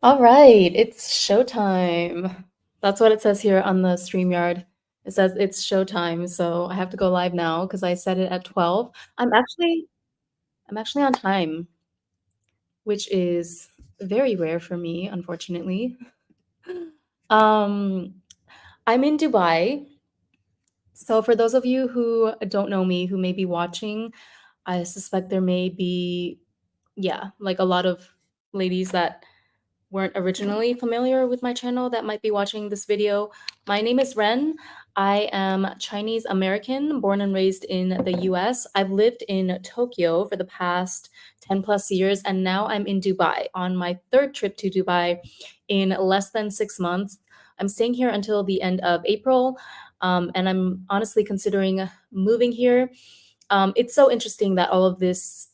All right, it's showtime. That's what it says here on the StreamYard. It says it's showtime, so I have to go live now because I set it at 12. I'm actually I'm actually on time, which is very rare for me, unfortunately. Um, I'm in Dubai. So for those of you who don't know me, who may be watching, I suspect there may be, yeah, like a lot of ladies that weren't originally familiar with my channel that might be watching this video. My name is Ren. I am Chinese American, born and raised in the US. I've lived in Tokyo for the past 10 plus years, and now I'm in Dubai on my third trip to Dubai in less than 6 months. I'm staying here until the end of April, and I'm honestly considering moving here. It's so interesting that all of this,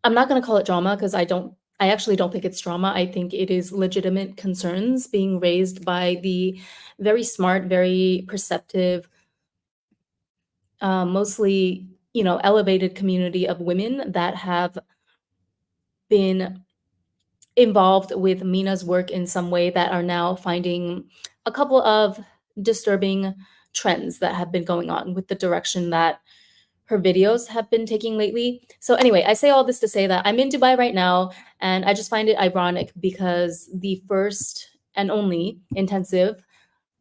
I'm not going to call it drama because I actually don't think it's drama. I think it is legitimate concerns being raised by the very smart, very perceptive, mostly, elevated community of women that have been involved with Mina's work in some way that are now finding a couple of disturbing trends that have been going on with the direction that her videos have been taking lately. So anyway, I say all this to say that I'm in Dubai right now, and I just find it ironic because the first and only intensive,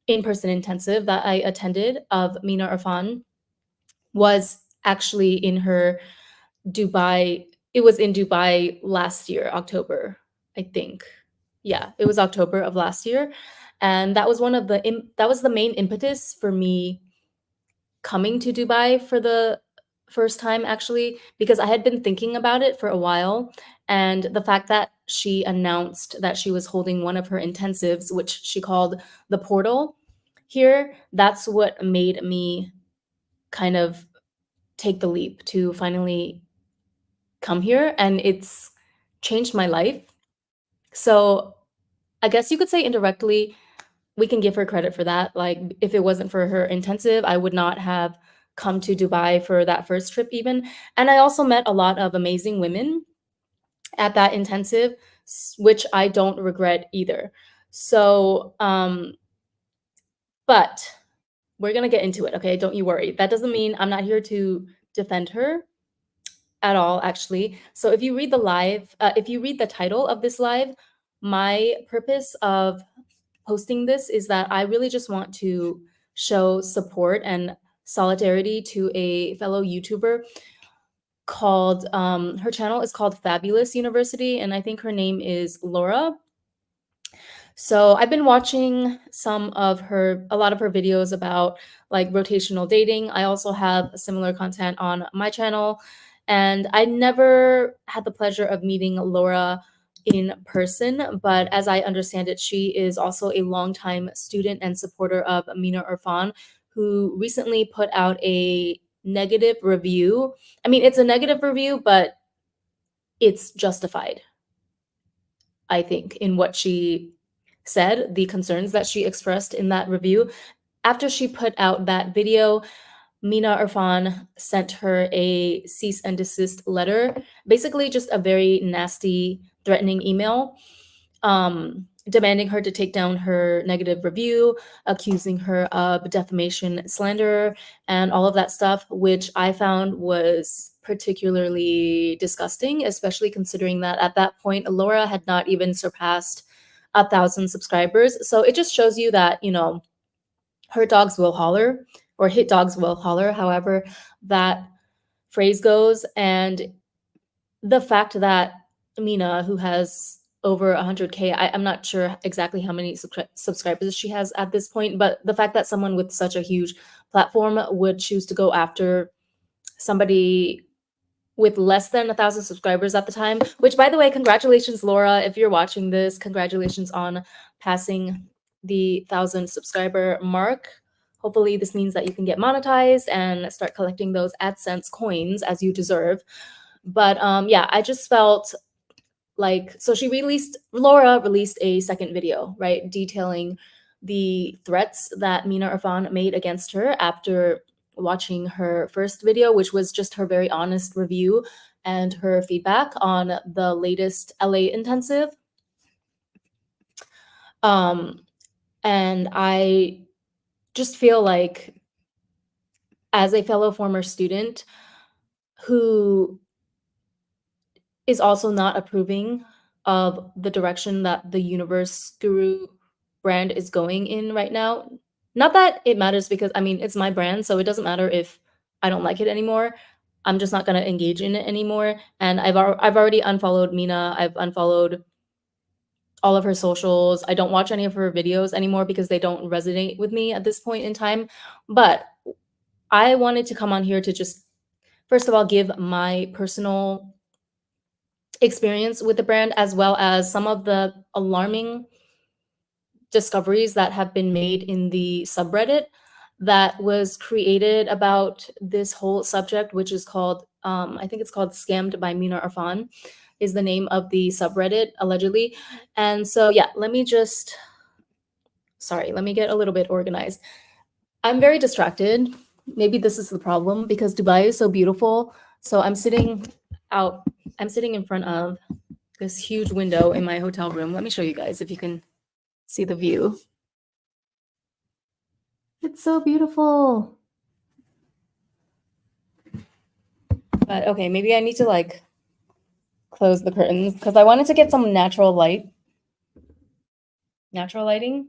in-person intensive that I attended of Mina Irfan was actually in her Dubai. It was in Dubai last year, October, I think. Yeah, it was October of last year, and that was that was the main impetus for me coming to Dubai for the first time actually, because I had been thinking about it for a while, and the fact that she announced that she was holding one of her intensives, which she called the portal here, that's what made me kind of take the leap to finally come here, and it's changed my life. So, I guess you could say indirectly we can give her credit for that. Like, if it wasn't for her intensive, I would not have come to Dubai for that first trip, even. And I also met a lot of amazing women at that intensive, which I don't regret either. So, but we're going to get into it. Okay. Don't you worry. That doesn't mean I'm not here to defend her at all, actually. So if you read the title of this live, my purpose of posting this is that I really just want to show support and solidarity to a fellow YouTuber called her channel is called Fabulous University, and I think her name is Laura. So I've been watching a lot of her videos about like rotational dating. I also have similar content on my channel, and I never had the pleasure of meeting Laura in person, but as I understand it, she is also a longtime student and supporter of Mina Irfan, who recently put out a negative review. I mean, it's a negative review, but it's justified, I think, in what she said, the concerns that she expressed in that review. After she put out that video, Mina Irfan sent her a cease and desist letter, basically just a very nasty, threatening email, demanding her to take down her negative review, accusing her of defamation, slander, and all of that stuff, which I found was particularly disgusting, especially considering that at that point, Laura had not even surpassed 1,000 subscribers. So it just shows you that, her dogs will holler, or hit dogs will holler, however that phrase goes. And the fact that Mina, who has over 100K, I'm not sure exactly how many subscribers she has at this point, but the fact that someone with such a huge platform would choose to go after somebody with less than 1,000 subscribers at the time, which, by the way, congratulations, Laura. If you're watching this, congratulations on passing the 1,000 subscriber mark. Hopefully, this means that you can get monetized and start collecting those AdSense coins as you deserve. But yeah, I just felt like, so Laura released a second video, right, detailing the threats that Mina Irfan made against her after watching her first video, which was just her very honest review and her feedback on the latest LA intensive. Um, and I just feel like, as a fellow former student who is also not approving of the direction that the Universe Guru brand is going in right now. Not that it matters, because I mean, it's my brand, so it doesn't matter if I don't like it anymore. I'm just not gonna engage in it anymore. And I've already unfollowed Mina. I've unfollowed all of her socials. I don't watch any of her videos anymore because they don't resonate with me at this point in time. But I wanted to come on here to just, first of all, give my personal experience with the brand, as well as some of the alarming discoveries that have been made in the subreddit that was created about this whole subject, which is called, I think it's called Scammed by Mina Irfan, is the name of the subreddit, allegedly. And so, yeah, let me get a little bit organized. I'm very distracted. Maybe this is the problem because Dubai is so beautiful. So out, I'm sitting in front of this huge window in my hotel room. Let me show you guys if you can see the view. It's so beautiful. But okay, maybe I need to like close the curtains because I wanted to get some natural light. Natural lighting.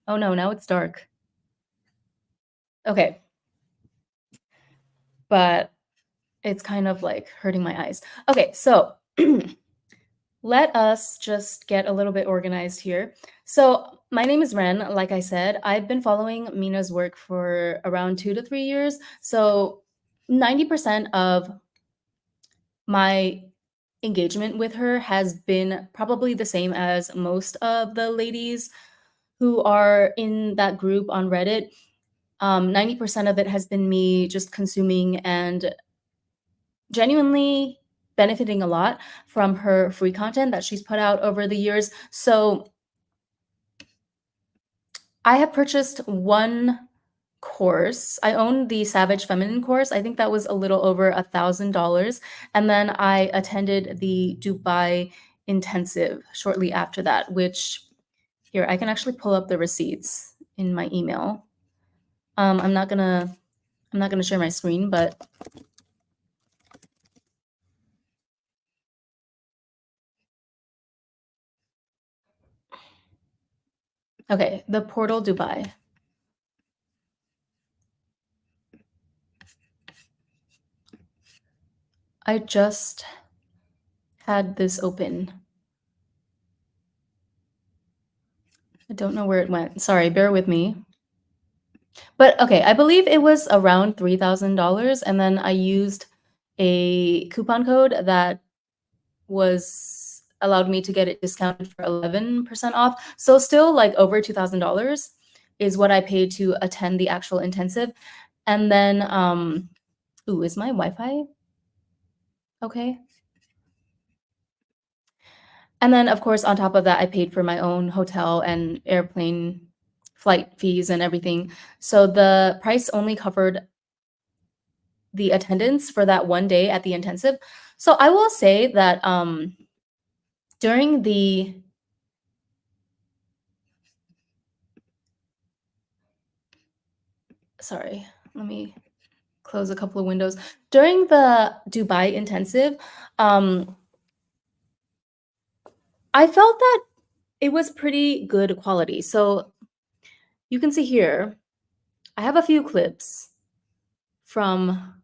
Oh no, now it's dark. Okay. But it's kind of like hurting my eyes. Okay, so let us just get a little bit organized here. So my name is Ren. Like I said, I've been following Mina's work for around 2 to 3 years. So 90% of my engagement with her has been probably the same as most of the ladies who are in that group on Reddit. 90% of it has been me just consuming and genuinely benefiting a lot from her free content that she's put out over the years. So I have purchased one course. I own the Savage Feminine course. I think that was a little over $1,000. And then I attended the Dubai intensive shortly after that, which here I can actually pull up the receipts in my email. I'm not gonna share my screen, but okay, the Portal Dubai. I just had this open. I don't know where it went. Sorry, bear with me. But okay, I believe it was around $3,000, and then I used a coupon code that was allowed me to get it discounted for 11% off. So still like over $2,000 is what I paid to attend the actual intensive. And then ooh, is my Wi-Fi okay? And then, of course, on top of that, I paid for my own hotel and airplane flight fees and everything. So the price only covered the attendance for that one day at the intensive. So I will say that during the sorry, let me close a couple of windows. During the Dubai intensive, I felt that it was pretty good quality. So you can see here, I have a few clips from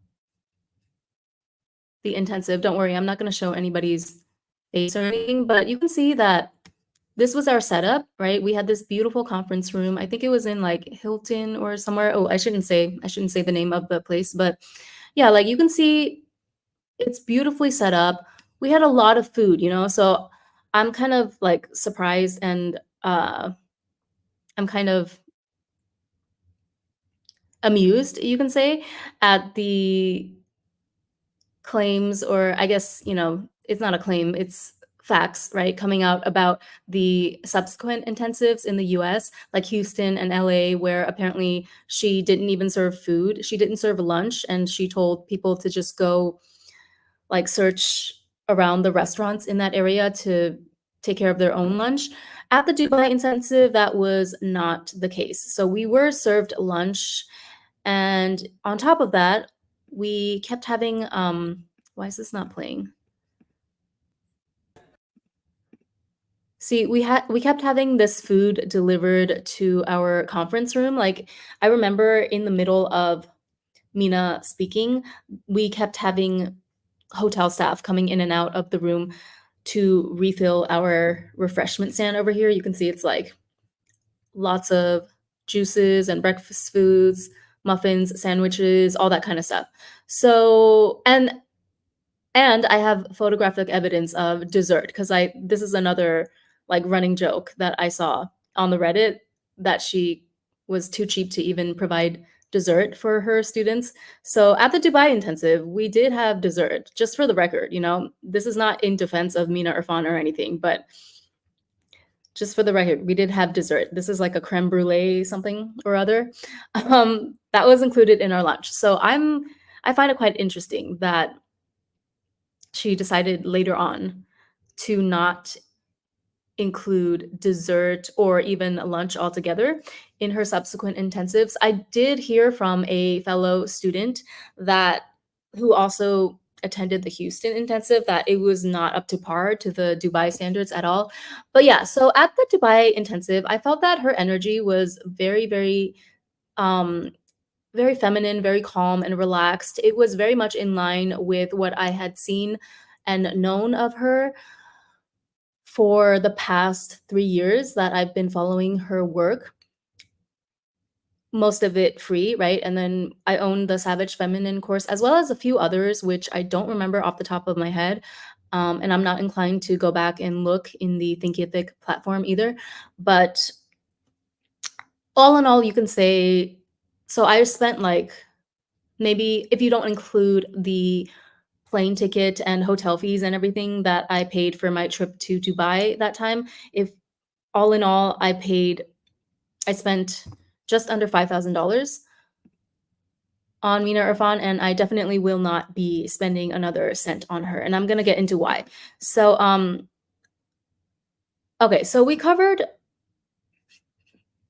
the intensive. Don't worry, I'm not going to show anybody's face or anything, but you can see that this was our setup, right? We had this beautiful conference room. I think it was in like Hilton or somewhere. Oh, I shouldn't say the name of the place, but yeah, like you can see it's beautifully set up. We had a lot of food, so I'm kind of like surprised, and I'm kind of amused, you can say, at the claims, or I guess, it's not a claim, it's facts, right? Coming out about the subsequent intensives in the US, like Houston and LA, where apparently she didn't even serve food. She didn't serve lunch, and she told people to just go like search around the restaurants in that area to take care of their own lunch. At the Dubai intensive, that was not the case. So we were served lunch, and on top of that, we kept having why is this not playing? See, we kept having this food delivered to our conference room. Like, I remember in the middle of Mina speaking, we kept having hotel staff coming in and out of the room to refill our refreshment stand over here. You can see it's like lots of juices and breakfast foods, muffins, sandwiches, all that kind of stuff. So, and I have photographic evidence of dessert because I this is another like running joke that I saw on the Reddit that she was too cheap to even provide dessert for her students. So at the Dubai intensive, we did have dessert, just for the record, you know. This is not in defense of Mina Irfan or anything, but just for the record, we did have dessert. This is like a creme brulee something or other. That was included in our lunch. So I find it quite interesting that she decided later on to not include dessert or even lunch altogether in her subsequent intensives. I did hear from a fellow student that who also attended the Houston intensive that it was not up to par to the Dubai standards at all. But yeah, so at the Dubai intensive, I felt that her energy was um very feminine, very calm and relaxed. It was very much in line with what I had seen and known of her for the past 3 years that I've been following her work, most of it free, right? And then I own the Savage Feminine course, as well as a few others, which I don't remember off the top of my head. And I'm not inclined to go back and look in the Thinkific platform either. But all in all, you can say, so I spent like maybe if you don't include the plane ticket and hotel fees and everything that I paid for my trip to Dubai that time, if all in all, I spent just under $5,000 on Mina Irfan, and I definitely will not be spending another cent on her, and I'm gonna get into why. So, okay, so we covered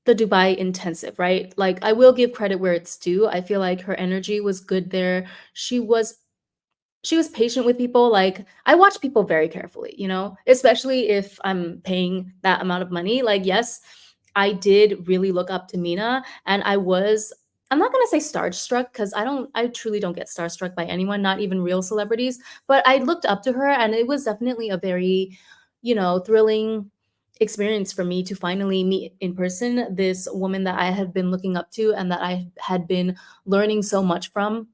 the Dubai intensive, right? Like, I will give credit where it's due. I feel like her energy was good there. She was she was patient with people. Like, I watch people very carefully, you know, especially if I'm paying that amount of money. Like, yes, I did really look up to Mina, and I'm not gonna say starstruck because I truly don't get starstruck by anyone, not even real celebrities. But I looked up to her, and it was definitely a very, you know, thrilling experience for me to finally meet in person this woman that I had been looking up to and that I had been learning so much from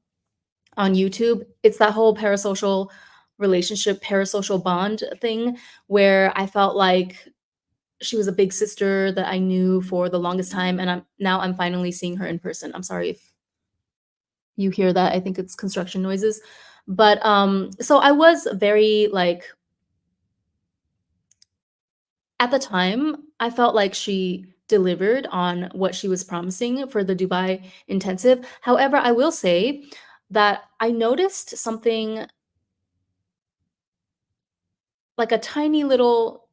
on YouTube. It's that whole parasocial bond thing where I felt like she was a big sister that I knew for the longest time, and I'm finally seeing her in person. I'm sorry if you hear that. I think it's construction noises. But so I was very like at the time, I felt like she delivered on what she was promising for the Dubai intensive. However, I will say that I noticed something like a tiny little,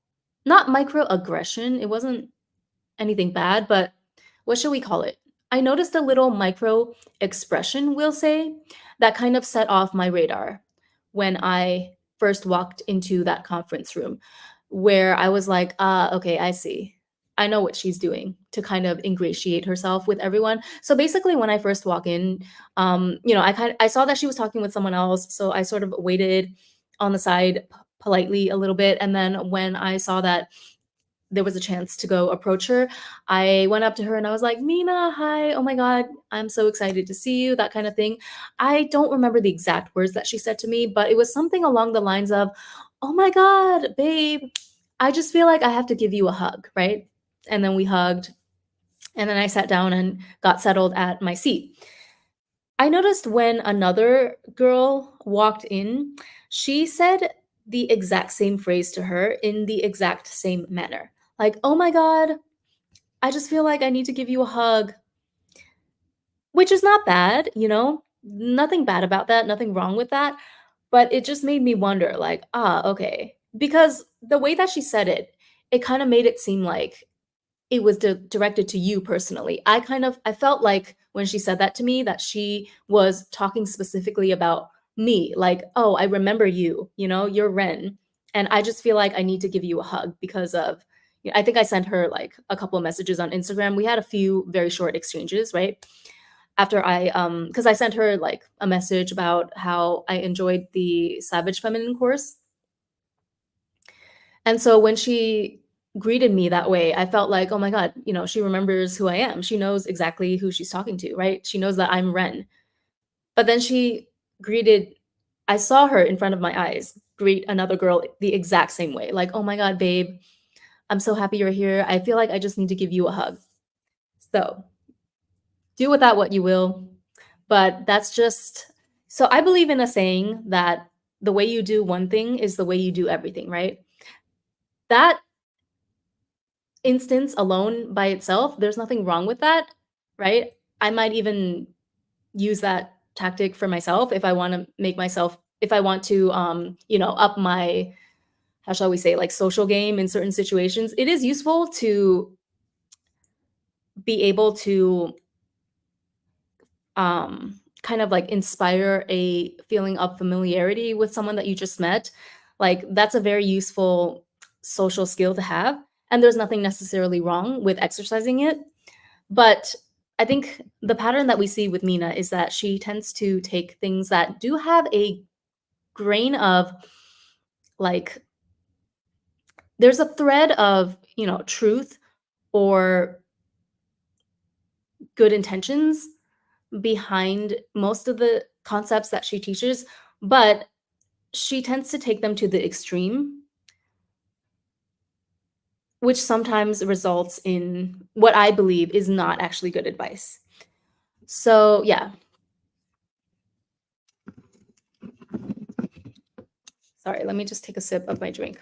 not microaggression, it wasn't anything bad, but what should we call it? I noticed a little micro expression, we'll say, that kind of set off my radar when I first walked into that conference room, where I was like, ah, okay, I see. I know what she's doing to kind of ingratiate herself with everyone. So basically, when I first walk in, you know, I saw that she was talking with someone else, so I sort of waited on the side politely a little bit, and then when I saw that there was a chance to go approach her, I went up to her and I was like, "Mina, hi. Oh my God, I'm so excited to see you," that kind of thing. I don't remember the exact words that she said to me, but it was something along the lines of, "Oh my God, babe, I just feel like I have to give you a hug," right? And then we hugged, and then I sat down and got settled at my seat. I noticed when another girl walked in, she said the exact same phrase to her in the exact same manner. Like, "Oh my God, I just feel like I need to give you a hug," which is not bad, you know? Nothing bad about that, nothing wrong with that. But it just made me wonder, like, ah, okay. Because the way that she said it, it kind of made it seem like it was directed to you personally. I felt like when she said that to me that she was talking specifically about me, like, "Oh, I remember you, you know, you're Ren, and I just feel like I need to give you a hug because of." I think I sent her like a couple of messages on Instagram. We had a few very short exchanges, right? After because I sent her like a message about how I enjoyed the Savage Feminine course. And so when she greeted me that way, I felt like, "Oh my god, you know, she remembers who I am. She knows exactly who she's talking to, right? She knows that I'm Ren." But then she greeted I saw her in front of my eyes greet another girl the exact same way. Like, "Oh my god, babe, I'm so happy you're here. I feel like I just need to give you a hug." So, do with that what you will, but that's just so I believe in a saying that the way you do one thing is the way you do everything, right? That instance alone by itself, there's nothing wrong with that, right? I might even use that tactic for myself if I wanna make myself if I want to, up my, how shall we say, like, social game in certain situations. It is useful to be able to, kind of, like, inspire a feeling of familiarity with someone that you just met. Like, that's a very useful social skill to have, and there's nothing necessarily wrong with exercising it. But I think the pattern that we see with Mina is that she tends to take things that do have a grain of, like, there's a thread of, truth or good intentions behind most of the concepts that she teaches, but she tends to take them to the extreme, which sometimes results in what I believe is not actually good advice. So, yeah, sorry, let me just take a sip of my drink.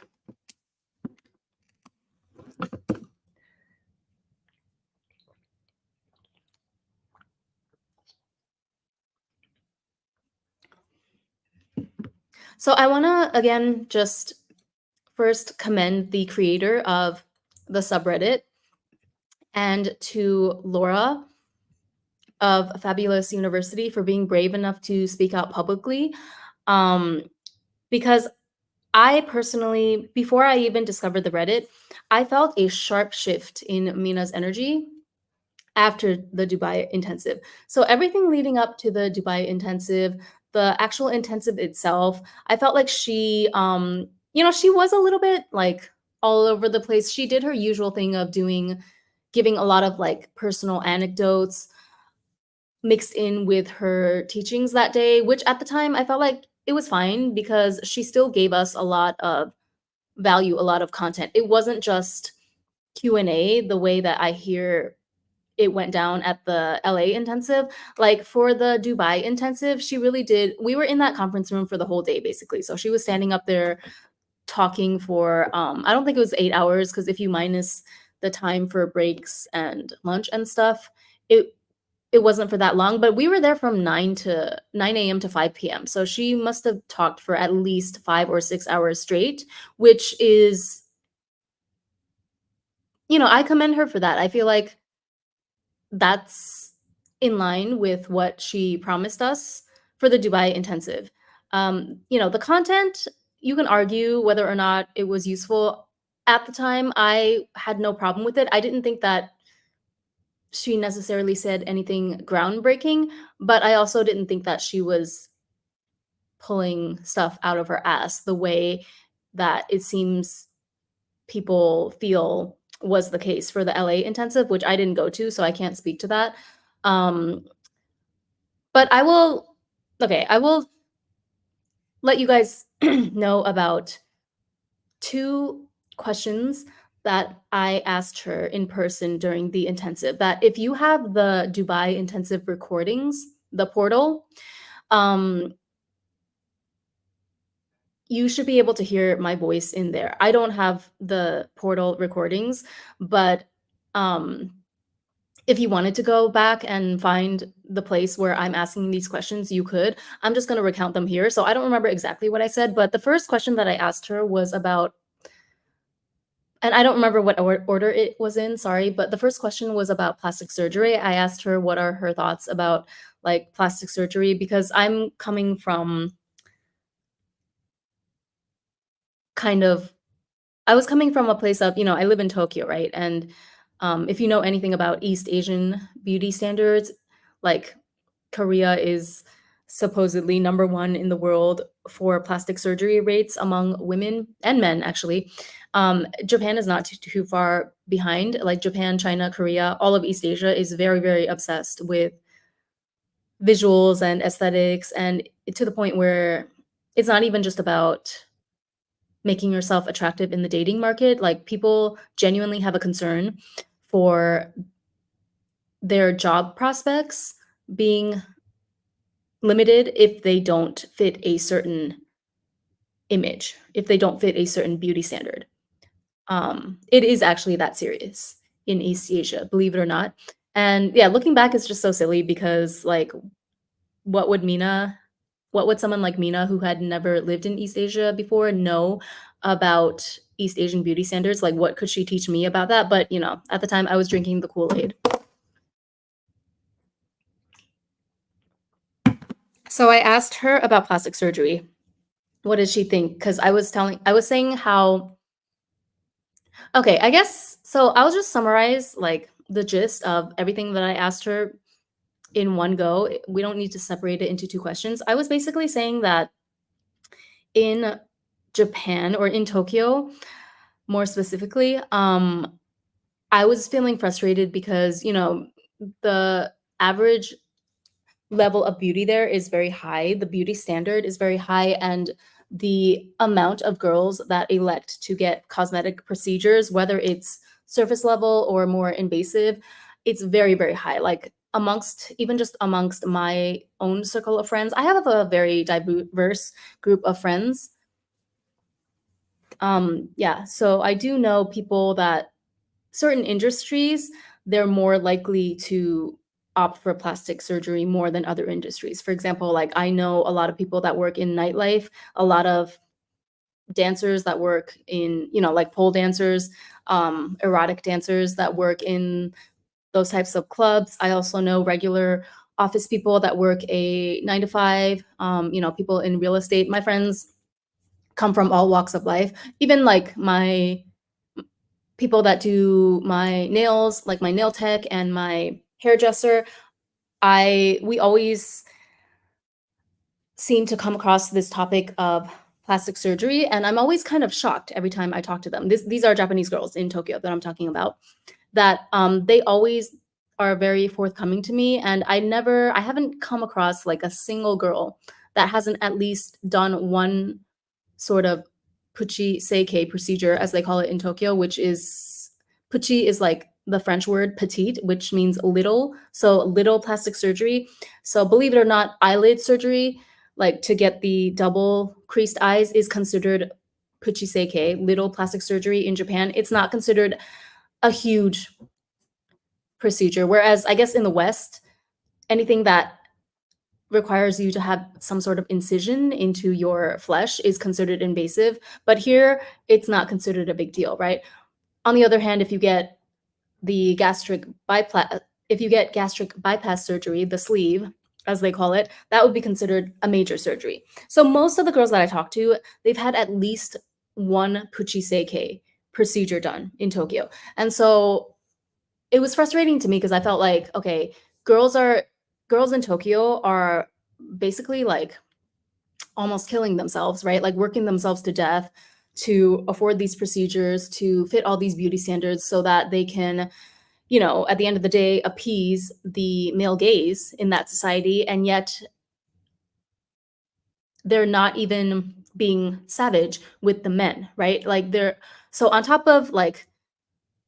So I wanna, again, just first commend the creator of the subreddit and to Laura of Fabulous University for being brave enough to speak out publicly. Um, because I personally, before I even discovered the Reddit, I felt a sharp shift in Mina's energy after the Dubai intensive. So everything leading up to the Dubai intensive, the actual intensive itself, I felt like she was a little bit like all over the place. She did her usual thing of giving a lot of like personal anecdotes mixed in with her teachings that day, which at the time I felt like it was fine because she still gave us a lot of value, a lot of content. It wasn't just Q&A the way that I hear it went down at the LA intensive. Like for the Dubai intensive, she really did. We were in that conference room for the whole day basically. So she was standing up there talking for I don't think it was 8 hours because if you minus the time for breaks and lunch and stuff, it it wasn't for that long, but we were there from 9 a.m. to 5 p.m. So she must have talked for at least 5 or 6 hours straight, which is, I commend her for that. I feel like that's in line with what she promised us for the Dubai intensive. The content, you can argue whether or not it was useful. At the time, I had no problem with it. I didn't think that she necessarily said anything groundbreaking, but I also didn't think that she was pulling stuff out of her ass the way that it seems people feel was the case for the LA intensive, which I didn't go to, so I can't speak to that. Um, but I will let you guys know about two questions that I asked her in person during the intensive. That if you have the Dubai intensive recordings, the portal, um, you should be able to hear my voice in there. I don't have the portal recordings, but um, if you wanted to go back and find the place where I'm asking these questions, you could. I'm just going to recount them here. So I don't remember exactly what I said, but the first question that I asked her was about and I don't remember what order it was in, sorry, but the first question was about plastic surgery. I asked her what are her thoughts about, like, plastic surgery because I'm coming from kind of I was coming from a place of, I live in Tokyo, right? And if you know anything about East Asian beauty standards, like Korea is supposedly number one in the world for plastic surgery rates among women and men, actually. Japan is not too far behind. Like Japan, China, Korea, all of East Asia is very, very obsessed with visuals and aesthetics, and to the point where it's not even just about making yourself attractive in the dating market. Like people genuinely have a concern for their job prospects being limited if they don't fit a certain image, if they don't fit a certain beauty standard. It is actually that serious in East Asia, believe it or not. And yeah, looking back is just so silly because like what would Mina what would someone like Mina who had never lived in East Asia before know about East Asian beauty standards? Like what could she teach me about that? But, at the time I was drinking the Kool-Aid. So I asked her about plastic surgery. What did she think? Because I was saying how okay, I guess so I'll just summarize like the gist of everything that I asked her in one go. We don't need to separate it into two questions. I was basically saying that in Japan or in Tokyo, more specifically, I was feeling frustrated because, the average level of beauty there is very high. The beauty standard is very high, and the amount of girls that elect to get cosmetic procedures, whether it's surface level or more invasive, it's very, very high. Like even just amongst my own circle of friends, I have a very diverse group of friends. Yeah, so I do know people that certain industries, they're more likely to opt for plastic surgery more than other industries. For example, like I know a lot of people that work in nightlife, a lot of dancers that work in, like pole dancers, erotic dancers that work in those types of clubs. I also know regular office people that work a 9 to 5, people in real estate. My friends come from all walks of life. Even like my people that do my nails, like my nail tech and my hairdresser, we always seem to come across this topic of plastic surgery, and I'm always kind of shocked every time I talk to them. These are Japanese girls in Tokyo that I'm talking about, that they always are very forthcoming to me, and I haven't come across like a single girl that hasn't at least done one sort of puchi seikei procedure, as they call it in Tokyo, which is puchi is like the French word petite, which means little. So little plastic surgery. So believe it or not, eyelid surgery, like to get the double creased eyes, is considered puchi seikei, little plastic surgery in Japan. It's not considered a huge procedure. Whereas I guess in the West, anything that requires you to have some sort of incision into your flesh is considered invasive. But here, it's not considered a big deal, right? On the other hand, the gastric bypass, if you get gastric bypass surgery, the sleeve, as they call it, that would be considered a major surgery. So most of the girls that I talk to, they've had at least one puchi seikei procedure done in Tokyo. And so it was frustrating to me because I felt like, okay, girls are girls in Tokyo are basically like almost killing themselves, right? Like working themselves to death to afford these procedures, to fit all these beauty standards so that they can, at the end of the day, appease the male gaze in that society. And yet they're not even being savage with the men, right? Like so on top of like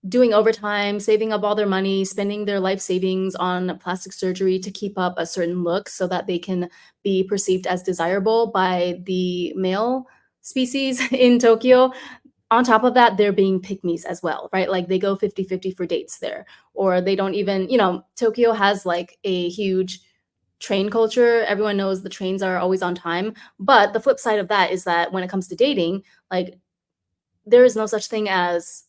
doing overtime, saving up all their money, spending their life savings on plastic surgery to keep up a certain look so that they can be perceived as desirable by the male species in Tokyo. On top of that, they're being pick me's as well, right? Like they go 50-50 for dates there, or they don't even, Tokyo has like a huge train culture. Everyone knows the trains are always on time. But the flip side of that is that when it comes to dating, like there is no such thing as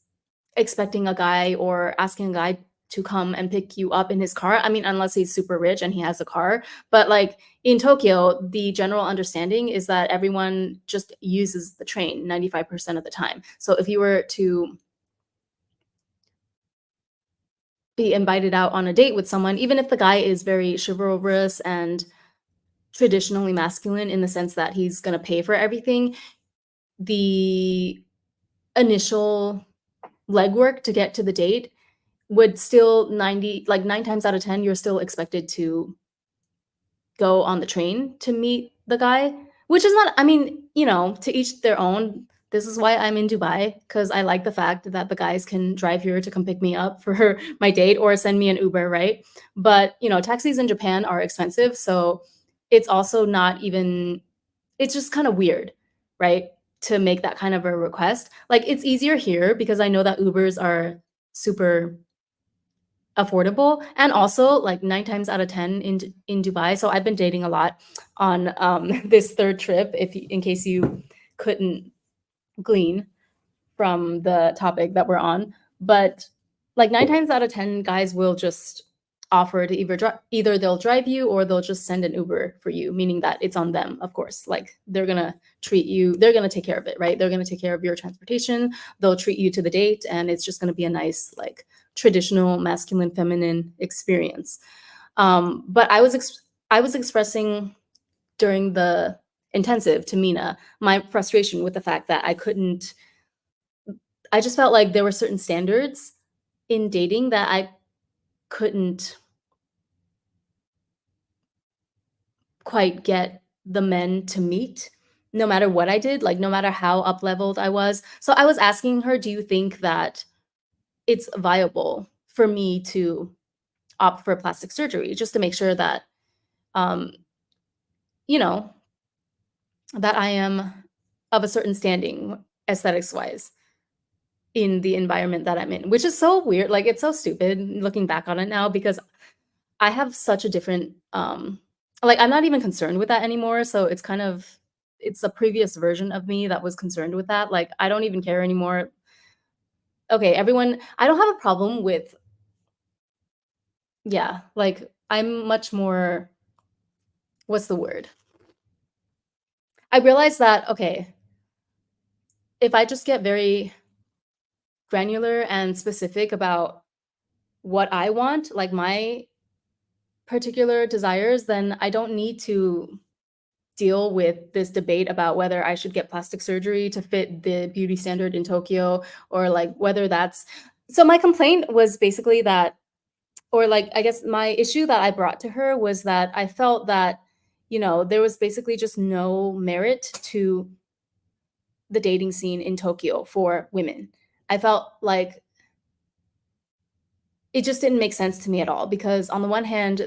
expecting a guy or asking a guy to come and pick you up in his car. I mean, unless he's super rich and he has a car. But like in Tokyo, the general understanding is that everyone just uses the train 95% of the time. So if you were to be invited out on a date with someone, even if the guy is very chivalrous and traditionally masculine in the sense that he's going to pay for everything, the initial legwork to get to the date would still 90 like 9 times out of 10 you're still expected to go on the train to meet the guy, which is not, I mean, to each their own. This is why I'm in Dubai, because I like the fact that the guys can drive here to come pick me up for my date or send me an Uber, right? But, taxis in Japan are expensive, so it's also not even it's just kind of weird, right? To make that kind of a request. Like it's easier here because I know that Ubers are super affordable, and also, like, 9 times out of 10 in Dubai, so I've been dating a lot on, this 3rd trip, if y in case you couldn't glean from the topic that we're on. But like 9 times out of 10, guys will just offer to either they'll drive you or they'll just send an Uber for you, meaning that it's on them, of course. Like they're gonna take care of it, right? They're gonna take care of your transportation, they'll treat you to the date, and it's just gonna be a nice, like, traditional masculine feminine experience. But I was expressing during the intensive to Mina my frustration with the fact that I just felt like there were certain standards in dating that I couldn't quite get the men to meet no matter what I did, like, no matter how up-leveled I was. So I was asking her, "Do you think that it's viable for me to opt for plastic surgery just to make sure that, um, you know, that I am of a certain standing aesthetics-wise in the environment that I'm in?" Which is so weird, like, it's so stupid looking back on it now because I have such a different, like, I'm not even concerned with that anymore, so it's a previous version of me that was concerned with that, like, I don't even care anymore. Okay, everyone I don't have a problem with, yeah, like, I'm much more, what's the word? I realized that, okay, if I just get very granular and specific about what I want, like, my particular desires, then I don't need to deal with this debate about whether I should get plastic surgery to fit the beauty standard in Tokyo, or like whether that's so my complaint was basically that, or like I guess my issue that I brought to her was that I felt that, there was basically just no merit to the dating scene in Tokyo for women. I felt like it just didn't make sense to me at all because on the one hand,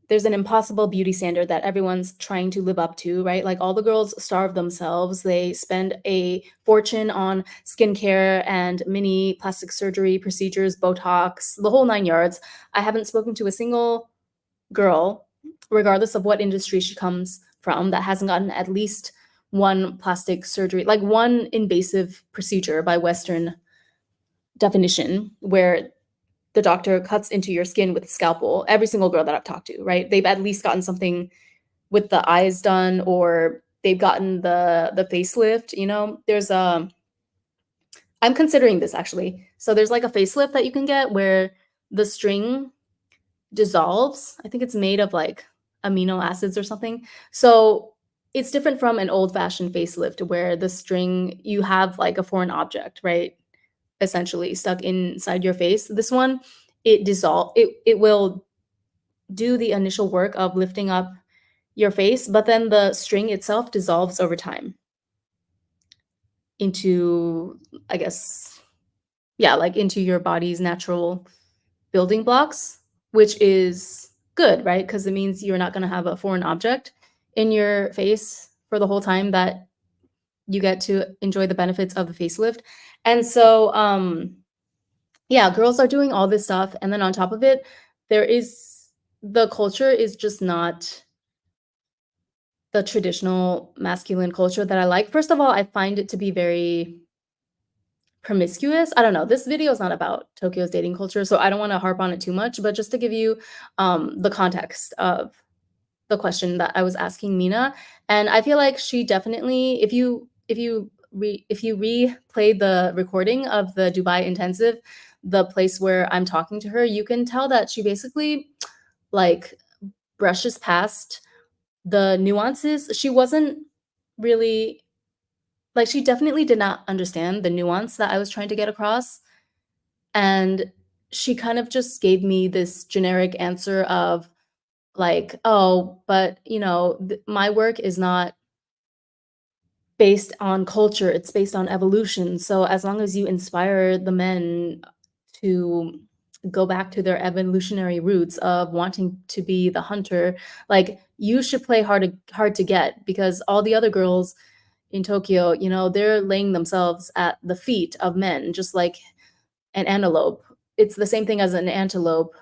there's an impossible beauty standard that everyone's trying to live up to, right? Like all the girls starve themselves. They spend a fortune on skincare and mini plastic surgery procedures, Botox, the whole 9 yards. I haven't spoken to a single girl, regardless of what industry she comes from, that hasn't gotten at least one plastic surgery, like one invasive procedure by Western definition, where the doctor cuts into your skin with a scalpel. Every single girl that I've talked to, right? They've at least gotten something with the eyes done, or they've gotten the facelift, There's a I'm considering this actually. So there's like a facelift that you can get where the string dissolves. I think it's made of like amino acids or something. So it's different from an old-fashioned facelift where the string you have like a foreign object, right? Essentially stuck inside your face. This one, it will do the initial work of lifting up your face, but then the string itself dissolves over time into, I guess, yeah, like into your body's natural building blocks, which is good, right? Because it means you're not going to have a foreign object in your face for the whole time that you get to enjoy the benefits of the facelift. And so, yeah, girls are doing all this stuff, and then on top of it, there is the culture is just not the traditional masculine culture that I like. First of all, I find it to be very promiscuous. I don't know. This video is not about Tokyo's dating culture, so I don't wanna harp on it too much, but just to give you, the context of the question that I was asking Mina, and I feel like she definitely if you replay the recording of the Dubai intensive, the place where I'm talking to her, you can tell that she basically, like, brushes past the nuances. She wasn't really like, she definitely did not understand the nuance that I was trying to get across, and she kind of just gave me this generic answer of, like, "Oh, but, my work is not based on culture, it's based on evolution, so as long as you inspire the men to go back to their evolutionary roots of wanting to be the hunter, like, you should play hard to get because all the other girls in Tokyo, they're laying themselves at the feet of men just like an antelope. It's the same thing as an antelope,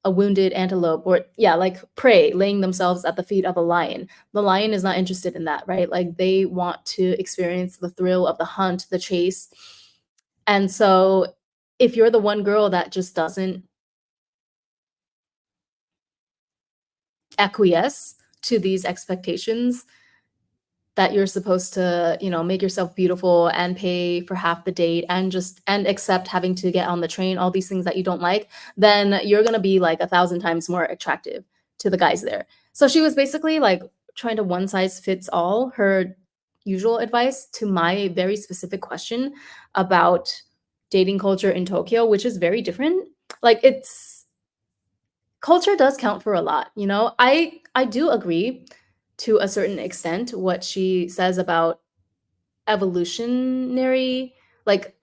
a wounded antelope, or yeah, like prey laying themselves at the feet of a lion. The lion is not interested in that, right? Like they want to experience the thrill of the hunt, the chase. And so if you're the one girl that just doesn't acquiesce to these expectations, that you're supposed to, make yourself beautiful and pay for half the date and just and accept having to get on the train, all these things that you don't like, then you're gonna be like 1,000 times more attractive to the guys there. So she was basically like trying to one size fits all her usual advice to my very specific question about dating culture in Tokyo, which is very different. Like it's culture does count for a lot, you know? I do agree to a certain extent what she says about evolutionary, like,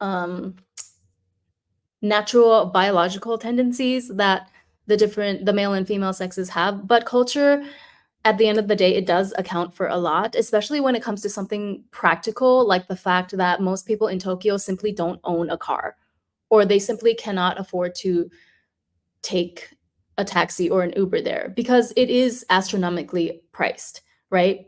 natural biological tendencies that the male and female sexes have, but culture, at the end of the day, it does account for a lot, especially when it comes to something practical, like the fact that most people in Tokyo simply don't own a car, or they simply cannot afford to take a taxi or an Uber there because it is astronomically priced, right?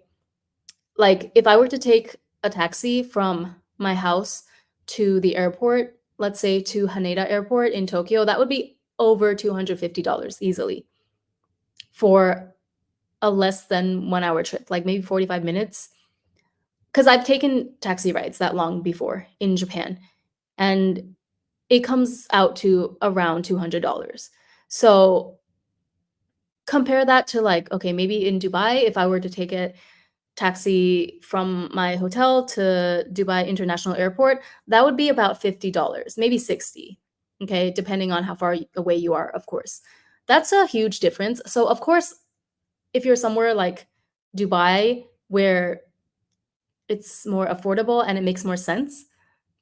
Like, if I were to take a taxi from my house to the airport, let's say to Haneda Airport in Tokyo, that would be over $250 easily for a less than 1 hour trip, like maybe 45 minutes. Because I've taken taxi rides that long before in Japan, and it comes out to around $200. So compare that to like, okay, maybe in Dubai, if I were to take a taxi from my hotel to Dubai International Airport, that would be about $50, maybe 60, okay, depending on how far away you are, of course. That's a huge difference. So, of course, if you're somewhere like Dubai where it's more affordable and it makes more sense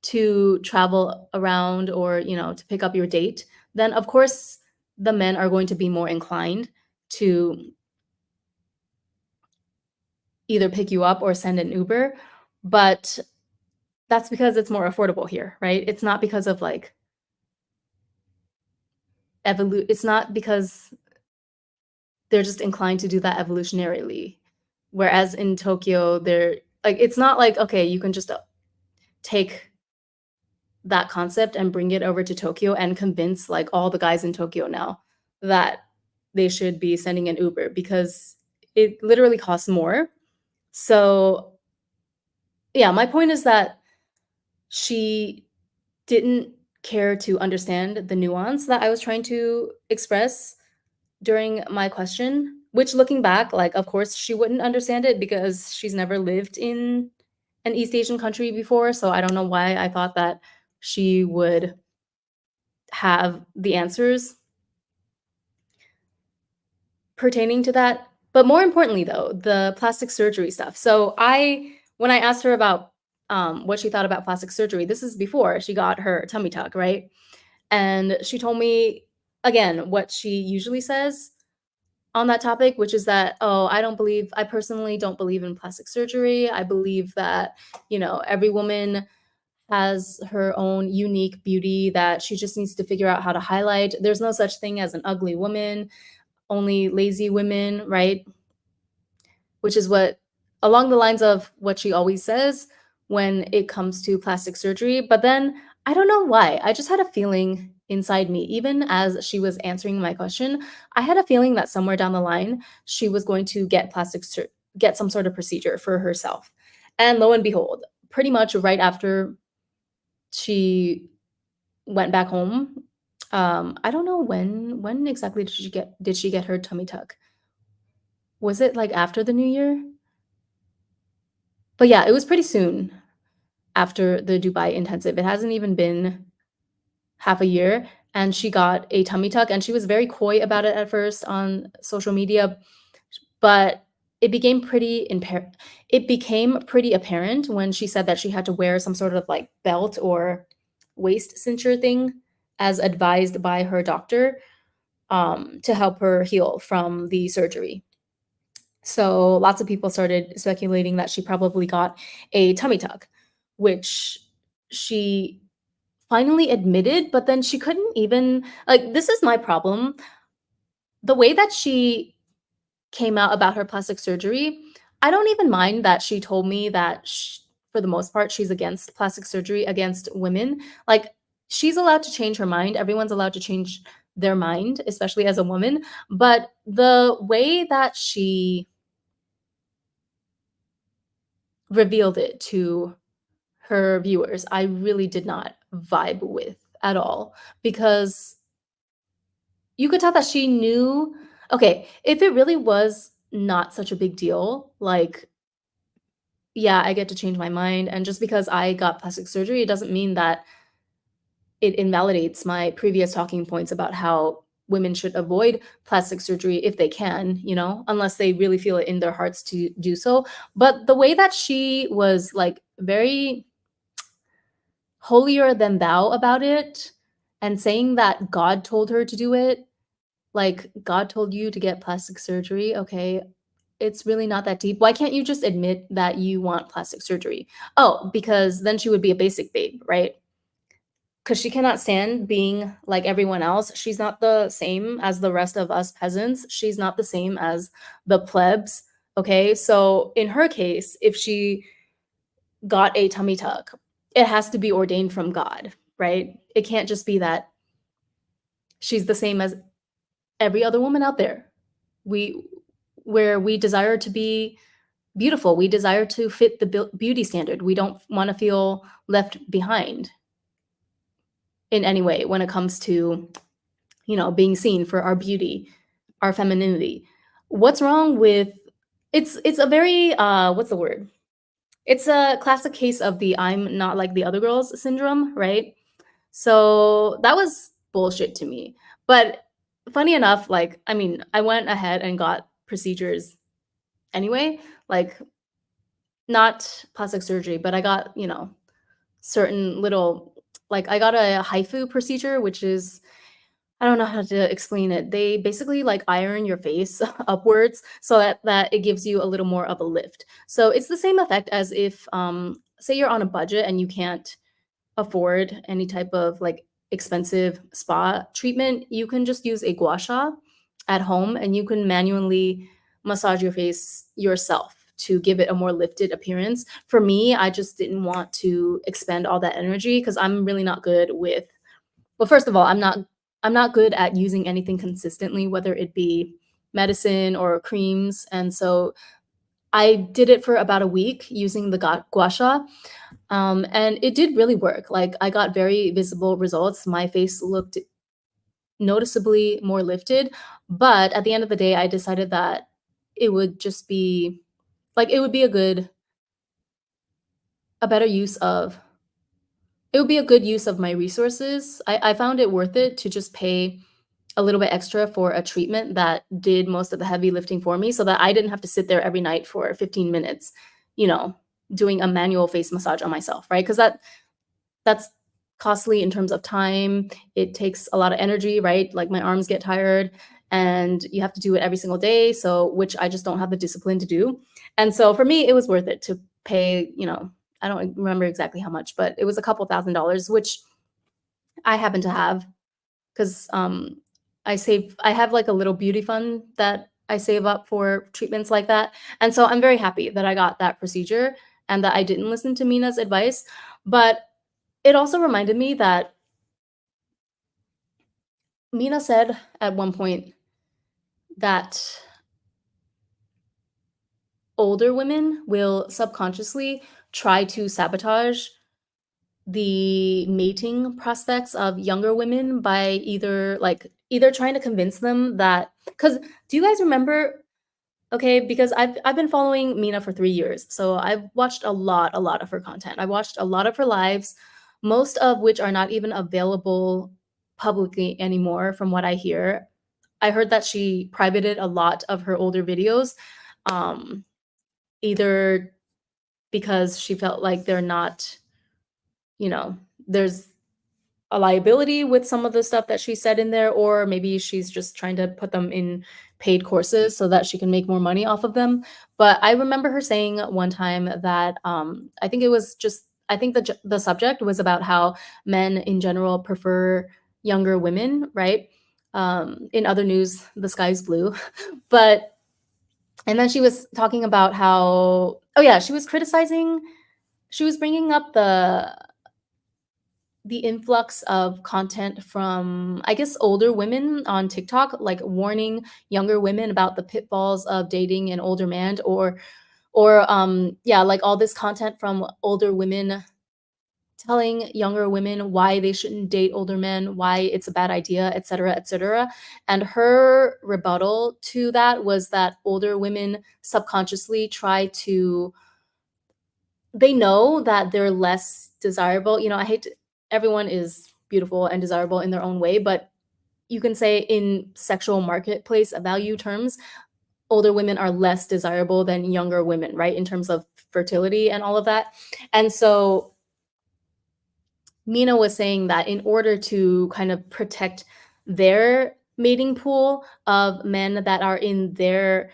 to travel around or, to pick up your date, then of course the men are going to be more inclined to either pick you up or send an Uber, but that's because it's more affordable here, right? It's not because of, like, it's not because they're just inclined to do that evolutionarily, whereas in Tokyo, they're like, it's not like, okay, you can just, take that concept and bring it over to Tokyo and convince, like, all the guys in Tokyo now that they should be sending an Uber because it literally costs more. So, yeah, my point is that she didn't care to understand the nuance that I was trying to express during my question, which looking back, like, of course, she wouldn't understand it because she's never lived in an East Asian country before, so I don't know why I thought that she would have the answers pertaining to that. But more importantly, though, the plastic surgery stuff. So when I asked her about, what she thought about plastic surgery, this is before she got her tummy tuck, right? And she told me, again, what she usually says on that topic, which is that, "Oh, I personally don't believe in plastic surgery. I believe that, every woman has her own unique beauty that she just needs to figure out how to highlight. There's no such thing as an ugly woman, only lazy women," right? Which is what along the lines of what she always says when it comes to plastic surgery. But then I don't know why. I just had a feeling inside me, even as she was answering my question, I had a feeling that somewhere down the line, she was going to get some sort of procedure for herself. And lo and behold, pretty much right after she went back home, I don't know when exactly did she get her tummy tuck? Was it, like, after the New Year? But yeah, it was pretty soon after the Dubai intensive. It hasn't even been half a year, and she got a tummy tuck, and she was very coy about it at first on social media, but it became pretty apparent when she said that she had to wear some sort of, like, belt or waist cincher thing as advised by her doctor, to help her heal from the surgery. So, lots of people started speculating that she probably got a tummy tuck, which she finally admitted, but then she couldn't even like, this is my problem. The way that she came out about her plastic surgery, I don't even mind that she told me that for the most part, she's against plastic surgery against women. Like, she's allowed to change her mind. Everyone's allowed to change their mind, especially as a woman. But the way that she revealed it to her viewers, I really did not vibe with at all because you could tell that she knew. Okay, if it really was not such a big deal, like, yeah, I get to change my mind, and just because I got plastic surgery, it doesn't mean that it invalidates my previous talking points about how women should avoid plastic surgery if they can, unless they really feel it in their hearts to do so. But the way that she was, like, very holier than thou about it and saying that God told her to do it, like, God told you to get plastic surgery, okay, it's really not that deep. Why can't you just admit that you want plastic surgery? Oh, because then she would be a basic babe, right? Because she cannot stand being like everyone else. She's not the same as the rest of us peasants. She's not the same as the plebs. Okay. So in her case, if she got a tummy tuck, it has to be ordained from God, right? It can't just be that she's the same as every other woman out there. We where we desire to be beautiful, we desire to fit the beauty standard. We don't want to feel left behind in any way when it comes to, being seen for our beauty, our femininity. What's wrong with it's a very what's the word? It's a classic case of the I'm not like the other girls syndrome, right? So that was bullshit to me. But funny enough, like, I mean, I went ahead and got procedures anyway, like, not plastic surgery, but I got, certain little, like, I got a HIFU procedure, which is, I don't know how to explain it. They basically, like, iron your face upwards so that it gives you a little more of a lift. So it's the same effect as if, say you're on a budget and you can't afford any type of, like, expensive spa treatment, you can just use a gua sha at home, and you can manually massage your face yourself to give it a more lifted appearance. For me, I just didn't want to expend all that energy because 'cause I'm really not good with well, first of all, I'm not good at using anything consistently, whether it be medicine or creams, and so I did it for about a week using the gua sha, and it did really work. Like, I got very visible results. My face looked noticeably more lifted, but at the end of the day, I decided that it would just be like, a better use of it would be a good use of my resources. I found it worth it to just pay a little bit extra for a treatment that did most of the heavy lifting for me so that I didn't have to sit there every night for 15 minutes, you know, doing a manual face massage on myself, right? Because that's costly in terms of time. It takes a lot of energy, right? Like, my arms get tired and you have to do it every single day. So, which I just don't have the discipline to do. And so for me, it was worth it to pay, I don't remember exactly how much, but it was a couple $1,000s, which I happen to have because I have like a little beauty fund that I save up for treatments like that. And so I'm very happy that I got that procedure and that I didn't listen to Mina's advice. But it also reminded me that Mina said at one point that older women will subconsciously try to sabotage the mating prospects of younger women by either trying to convince them that, because do you guys remember, okay, because I've been following Mina for 3 years, so I've watched a lot of her content. I watched a lot of her lives, most of which are not even available publicly anymore from what I hear. I heard that she privated a lot of her older videos, um, either because she felt like they're not, you know, there's a liability with some of the stuff that she said in there, or maybe she's just trying to put them in paid courses so that she can make more money off of them. But I remember her saying one time that I think it was just I think the subject was about how men in general prefer younger women, right? In other news, the sky's blue. But and then she was talking about how, oh yeah, she was bringing up the influx of content from, I guess, older women on TikTok, like warning younger women about the pitfalls of dating an older man, or yeah, like all this content from older women telling younger women why they shouldn't date older men, why it's a bad idea, et cetera, et cetera. And her rebuttal to that was that older women subconsciously try to, they know that they're less desirable. You know, I hate to, everyone is beautiful and desirable in their own way, but you can say in sexual marketplace value terms, older women are less desirable than younger women, right? In terms of fertility and all of that. And so Mina was saying that in order to kind of protect their mating pool of men that are in their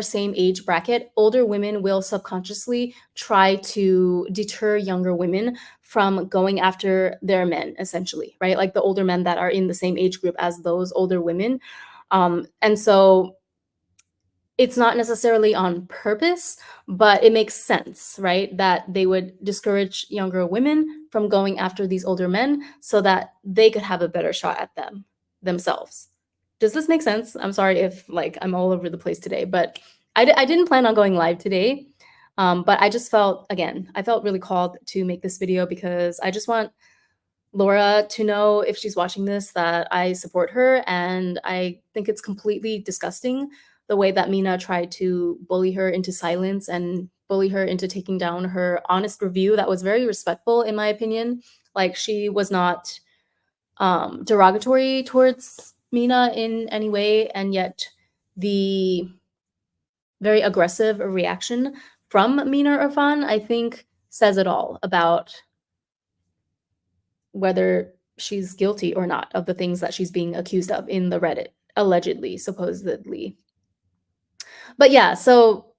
same age bracket, older women will subconsciously try to deter younger women from going after their men, essentially, right? Like the older men that are in the same age group as those older women. And so it's not necessarily on purpose, but it makes sense, right? That they would discourage younger women from going after these older men so that they could have a better shot at them themselves. Does this make sense? I'm sorry if like I'm all over the place today, but I didn't plan on going live today. But I just felt, again, I felt really called to make this video because I just want Laura to know, if she's watching this, that I support her, and I think it's completely disgusting the way that Mina tried to bully her into silence and bully her into taking down her honest review that was very respectful, in my opinion. Like, she was not derogatory towards Mina in any way, and yet the very aggressive reaction from Mina Irfan, I think, says it all about whether she's guilty or not of the things that she's being accused of in the Reddit, allegedly, supposedly. But yeah, so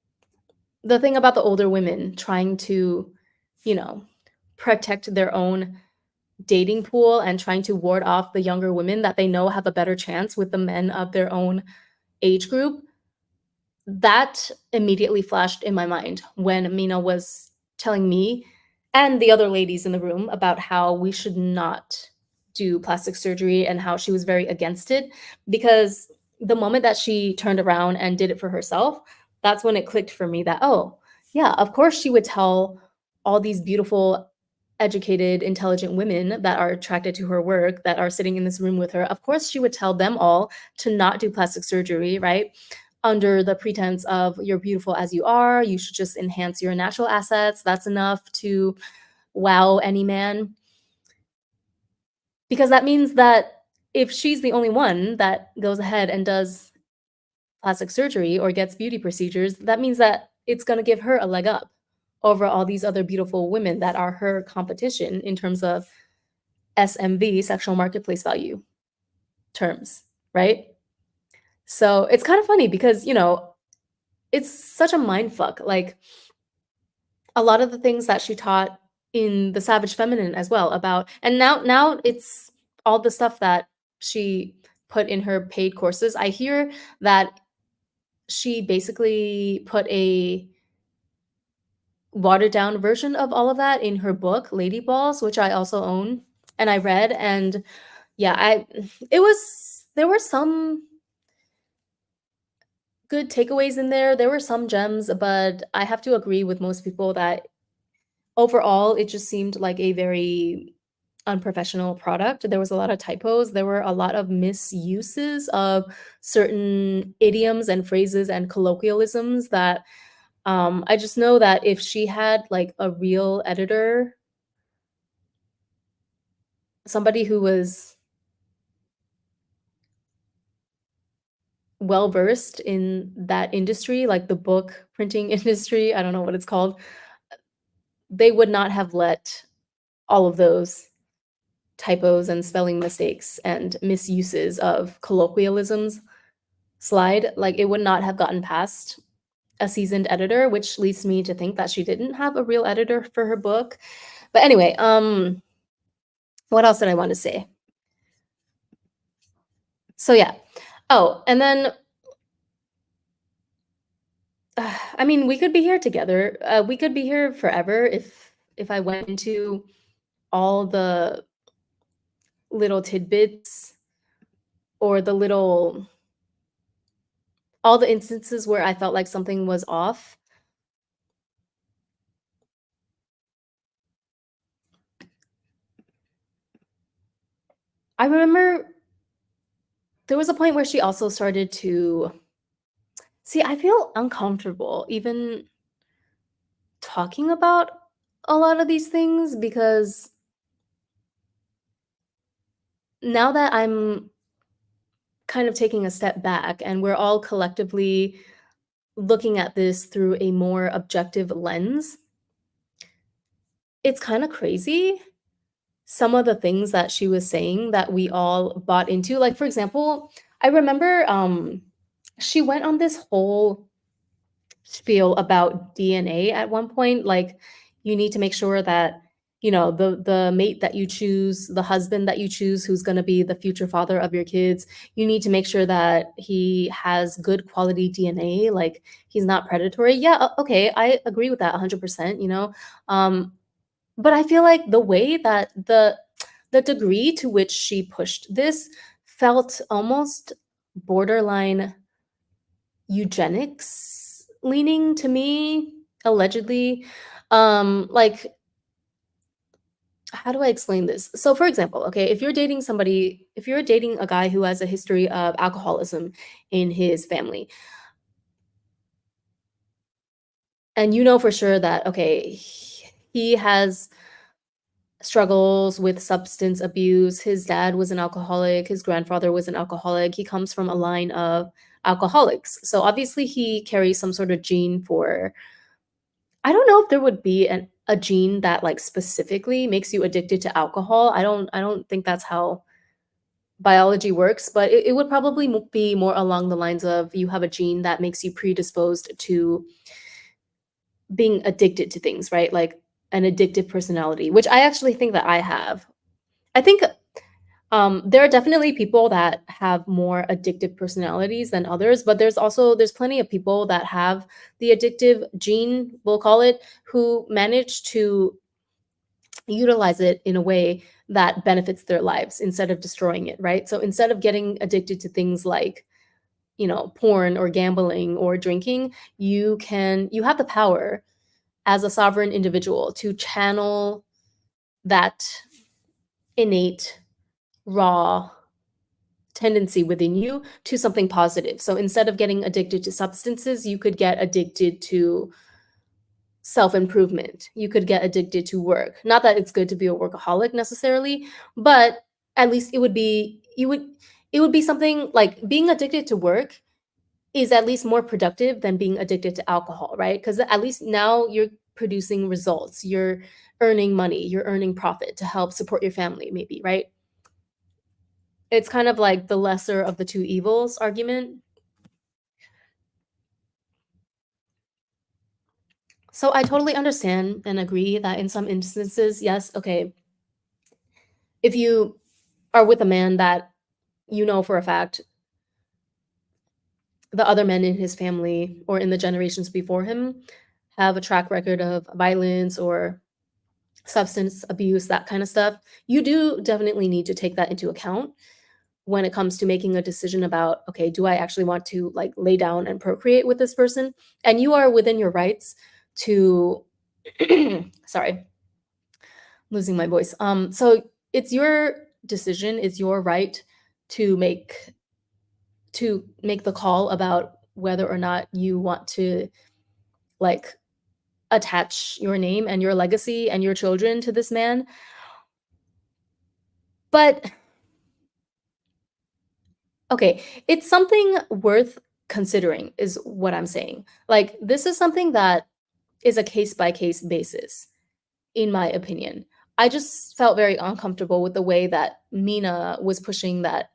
the thing about the older women trying to, you know, protect their own dating pool and trying to ward off the younger women that they know have a better chance with the men of their own age group, that immediately flashed in my mind when Mina was telling me and the other ladies in the room about how we should not do plastic surgery and how she was very against it. Because the moment that she turned around and did it for herself, that's when it clicked for me that, oh, yeah, of course she would tell all these beautiful, educated, intelligent women that are attracted to her work, that are sitting in this room with her. Of course, she would tell them all to not do plastic surgery, right? Under the pretense of, you're beautiful as you are, you should just enhance your natural assets. That's enough to wow any man. Because that means that if she's the only one that goes ahead and does plastic surgery or gets beauty procedures, that means that it's going to give her a leg up over all these other beautiful women that are her competition in terms of SMV, sexual marketplace value terms, right? So it's kind of funny because, it's such a mind fuck. Like, a lot of the things that she taught in the Savage Feminine as well about, and now it's all the stuff that she put in her paid courses. I hear that she basically put watered down version of all of that in her book, Lady Balls, which I also own and I read. And yeah, there were some good takeaways in there. There were some gems, but I have to agree with most people that overall it just seemed like a very unprofessional product. There was a lot of typos. There were a lot of misuses of certain idioms and phrases and colloquialisms that I just know that if she had like a real editor, somebody who was well versed in that industry, like the book printing industry, I don't know what it's called, they would not have let all of those typos and spelling mistakes and misuses of colloquialisms slide. Like it would not have gotten past a seasoned editor, which leads me to think that she didn't have a real editor for her book. But anyway, what else did I want to say? So yeah. Oh, and then I mean, we could be here together. We could be here forever if I went into all the little tidbits or the little all the instances where I felt like something was off. I remember there was a point where she also started to see, I feel uncomfortable even talking about a lot of these things because now that I'm kind of taking a step back and we're all collectively looking at this through a more objective lens, it's kind of crazy some of the things that she was saying that we all bought into. Like, for example, I remember she went on this whole spiel about DNA at one point. Like, you need to make sure that the mate that you choose, the husband that you choose, who's going to be the future father of your kids, you need to make sure that he has good quality DNA. Like, he's not predatory. Yeah, okay, I agree with that 100%. But I feel like the way that the degree to which she pushed this felt almost borderline eugenics leaning to me, allegedly. Like, how do I explain this? So, for example, okay, if you're dating a guy who has a history of alcoholism in his family, and you know for sure that, okay, he has struggles with substance abuse. His dad was an alcoholic, his grandfather was an alcoholic. He comes from a line of alcoholics. So obviously he carries some sort of gene for I don't know if there would be a gene that like specifically makes you addicted to alcohol. I don't think that's how biology works, but it would probably be more along the lines of you have a gene that makes you predisposed to being addicted to things, right? Like an addictive personality, which I actually think that I have. I think there are definitely people that have more addictive personalities than others, but there's plenty of people that have the addictive gene, we'll call it, who manage to utilize it in a way that benefits their lives instead of destroying it, right? So instead of getting addicted to things like, porn or gambling or drinking, you have the power as a sovereign individual to channel that innate raw tendency within you to something positive. So instead of getting addicted to substances, you could get addicted to self-improvement. You could get addicted to work. Not that it's good to be a workaholic necessarily, but at least it would be something like being addicted to work is at least more productive than being addicted to alcohol, right? Because at least now you're producing results. You're earning money, you're earning profit to help support your family maybe, right? It's kind of like the lesser of the two evils argument. So I totally understand and agree that in some instances, yes, okay, if you are with a man that you know for a fact the other men in his family or in the generations before him have a track record of violence or substance abuse, that kind of stuff, you do definitely need to take that into account when it comes to making a decision about, okay, do I actually want to like lay down and procreate with this person? And you are within your rights to sorry, losing my voice. So it's your decision, it's your right to make the call about whether or not you want to like attach your name and your legacy and your children to this man. But okay, it's something worth considering, is what I'm saying. Like, this is something that is a case by case basis, in my opinion. I just felt very uncomfortable with the way that Mina was pushing that,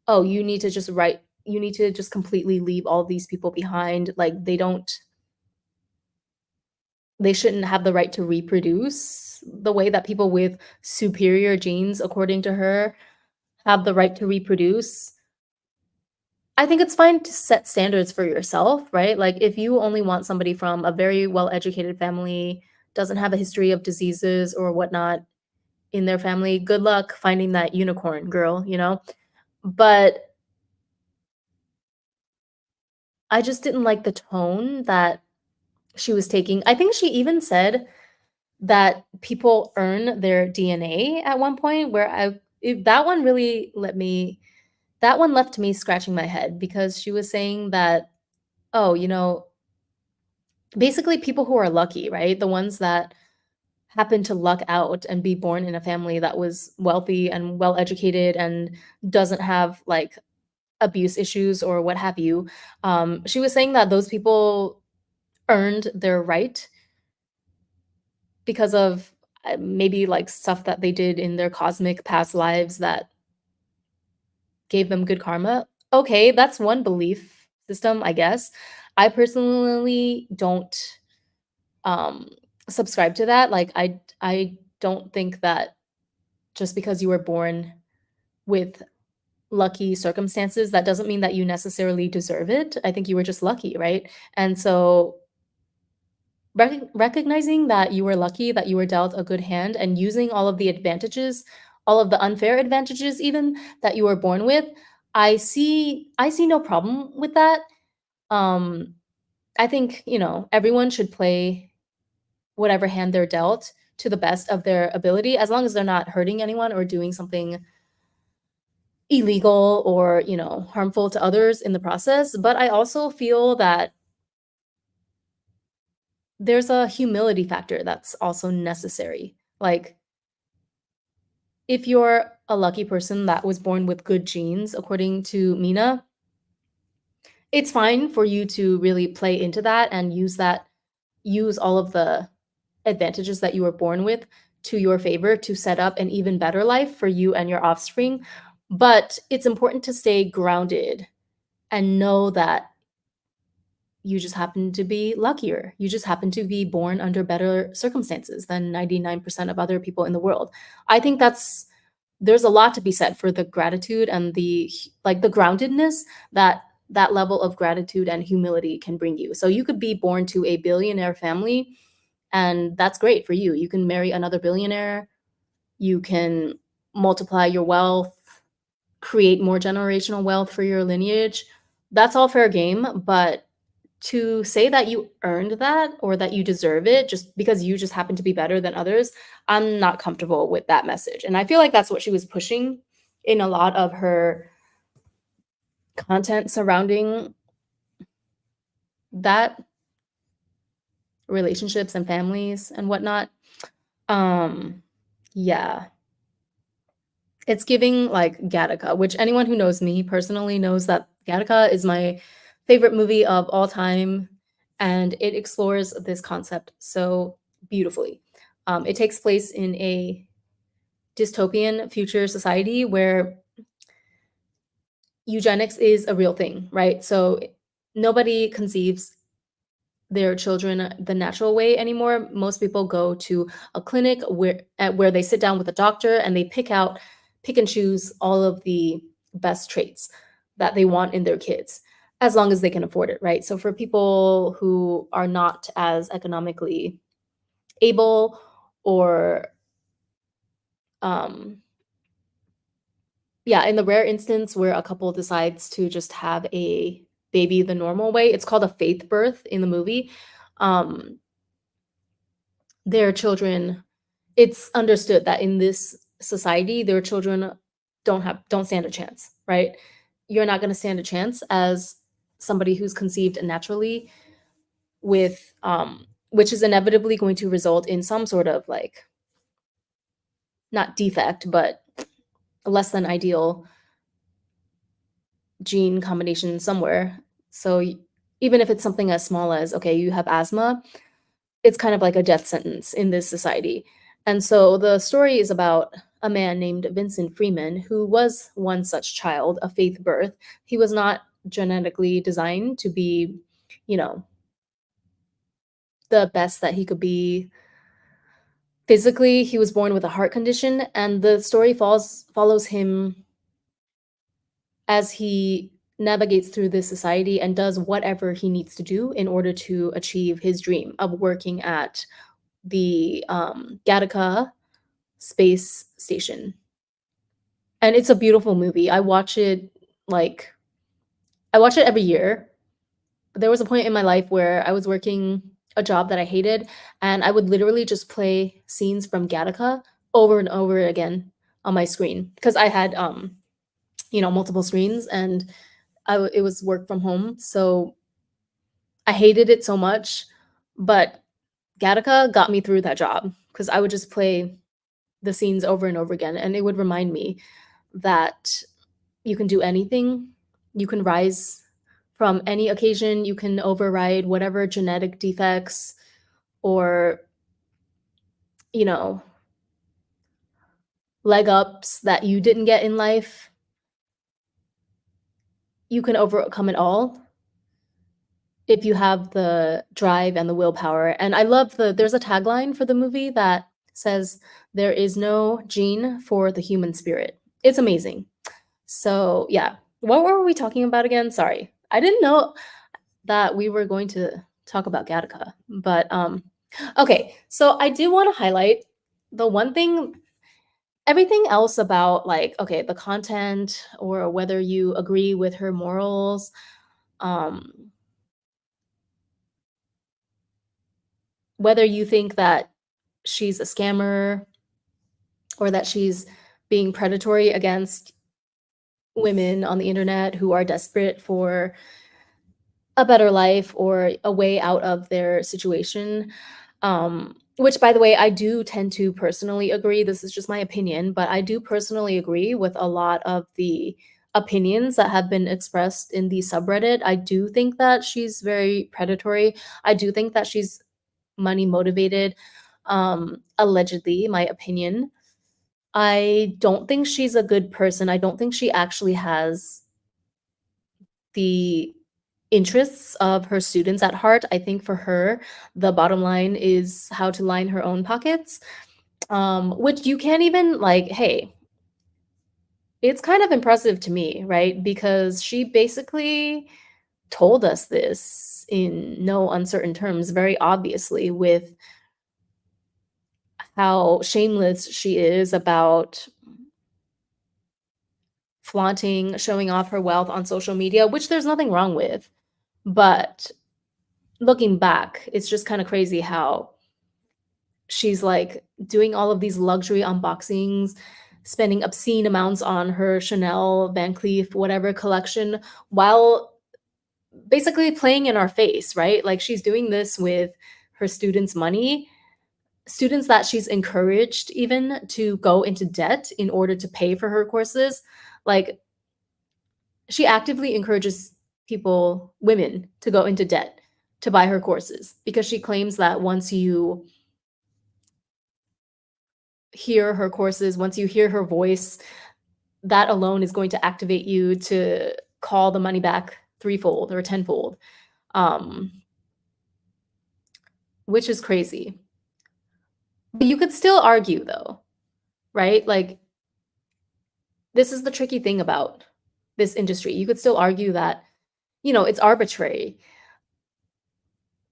oh, you need to just completely leave all these people behind. Like, they shouldn't have the right to reproduce the way that people with superior genes, according to her, have the right to reproduce. I think it's fine to set standards for yourself, right? Like, if you only want somebody from a very well-educated family, doesn't have a history of diseases or whatnot in their family, good luck finding that unicorn, girl, you know? But I just didn't like the tone that she was taking. I think she even said that people earn their DNA at one point, where that one really that one left me scratching my head, because she was saying that, oh, basically people who are lucky, right? The ones that happen to luck out and be born in a family that was wealthy and well educated and doesn't have like abuse issues or what have you. She was saying that those people earned their right because of maybe like stuff that they did in their cosmic past lives that gave them good karma. Okay, that's one belief system, I guess. I personally don't um subscribe to that. Like, I don't think that just because you were born with lucky circumstances, that doesn't mean that you necessarily deserve it. I think you were just lucky, right? And so recognizing that you were lucky, that you were dealt a good hand, and using all of the advantages, all of the unfair advantages even that you were born with, I see no problem with that. Um I think, everyone should play whatever hand they're dealt to the best of their ability, as long as they're not hurting anyone or doing something illegal or, harmful to others in the process. But I also feel that there's a humility factor that's also necessary. Like, if you're a lucky person that was born with good genes, according to Mina, it's fine for you to really play into that and use all of the advantages that you were born with to your favor to set up an even better life for you and your offspring. But it's important to stay grounded and know that you just happen to be luckier. You just happen to be born under better circumstances than 99% of other people in the world. I think there's a lot to be said for the gratitude and the groundedness that that level of gratitude and humility can bring you. So you could be born to a billionaire family, and that's great for you. You can marry another billionaire, you can multiply your wealth, create more generational wealth for your lineage. That's all fair game, but to say that you earned that or that you deserve it just because you just happen to be better than others, I'm not comfortable with that message. And I feel like that's what she was pushing in a lot of her content surrounding that, relationships and families and whatnot. Um, yeah, it's giving like Gattaca, which anyone who knows me personally knows that Gattaca is my favorite movie of all time, and it explores this concept so beautifully. It takes place in a dystopian future society where eugenics is a real thing, right? So nobody conceives their children the natural way anymore. Most people go to a clinic where they sit down with a doctor and they pick and choose all of the best traits that they want in their kids. as long as they can afford it, right? So for people who are not as economically able, or um yeah, in the rare instance where a couple decides to just have a baby the normal way, it's called a faith birth in the movie. Um, their children, it's understood that in this society, their children don't stand a chance, right? You're not going to stand a chance as somebody who's conceived naturally with which is inevitably going to result in some sort of like not defect, but less than ideal gene combination somewhere. So even if it's something as small as, okay, you have asthma, it's kind of like a death sentence in this society. And so the story is about a man named Vincent Freeman who was one such child, a faith birth. He was not genetically designed to be, you know, the best that he could be physically. He was born with a heart condition, and the story follows him as he navigates through this society and does whatever he needs to do in order to achieve his dream of working at the Gattaca space station. And it's a beautiful movie. Like I watch it every year. There was a point in my life where I was working a job that I hated, and I would literally just play scenes from Gattaca over and over again on my screen because I had multiple screens, and it was work from home, so I hated it so much, but Gattaca got me through that job because I would just play the scenes over and over again, and it would remind me that you can do anything. You can rise from any occasion. You can override whatever genetic defects or, you know, leg ups that you didn't get in life. You can overcome it all if you have the drive and the willpower. And I love there's a tagline for the movie that says, "There is no gene for the human spirit." It's amazing. So, yeah. What were we talking about again? Sorry. I didn't know that we were going to talk about Gattaca. But okay, so I do want to highlight the one thing, everything else about like, okay, the content or whether you agree with her morals, um, whether you think that she's a scammer or that she's being predatory against women on the internet who are desperate for a better life or a way out of their situation. Which, by the way, I do tend to personally agree. This is just my opinion, but I do personally agree with a lot of the opinions that have been expressed in the subreddit. I do think that she's very predatory. I do think that she's money motivated. Allegedly, my opinion. I don't think she's a good person. I don't think she actually has the interests of her students at heart. I think for her, the bottom line is how to line her own pockets, which you can't even like, hey, it's kind of impressive to me, right? Because she basically told us this in no uncertain terms, very obviously, with how shameless she is about flaunting, showing off her wealth on social media, which there's nothing wrong with. But looking back, it's just kind of crazy how she's like doing all of these luxury unboxings, spending obscene amounts on her Chanel, Van Cleef, whatever collection, while basically playing in our face, right? Like she's doing this with her students' money, students that she's encouraged even to go into debt in order to pay for her courses. Like she actively encourages people, women, to go into debt to buy her courses because she claims that once you hear her courses, once you hear her voice, that alone is going to activate you to call the money back threefold or tenfold, um, which is crazy. But you could still argue, though, right? Like, this is the tricky thing about this industry. You could still argue that it's arbitrary.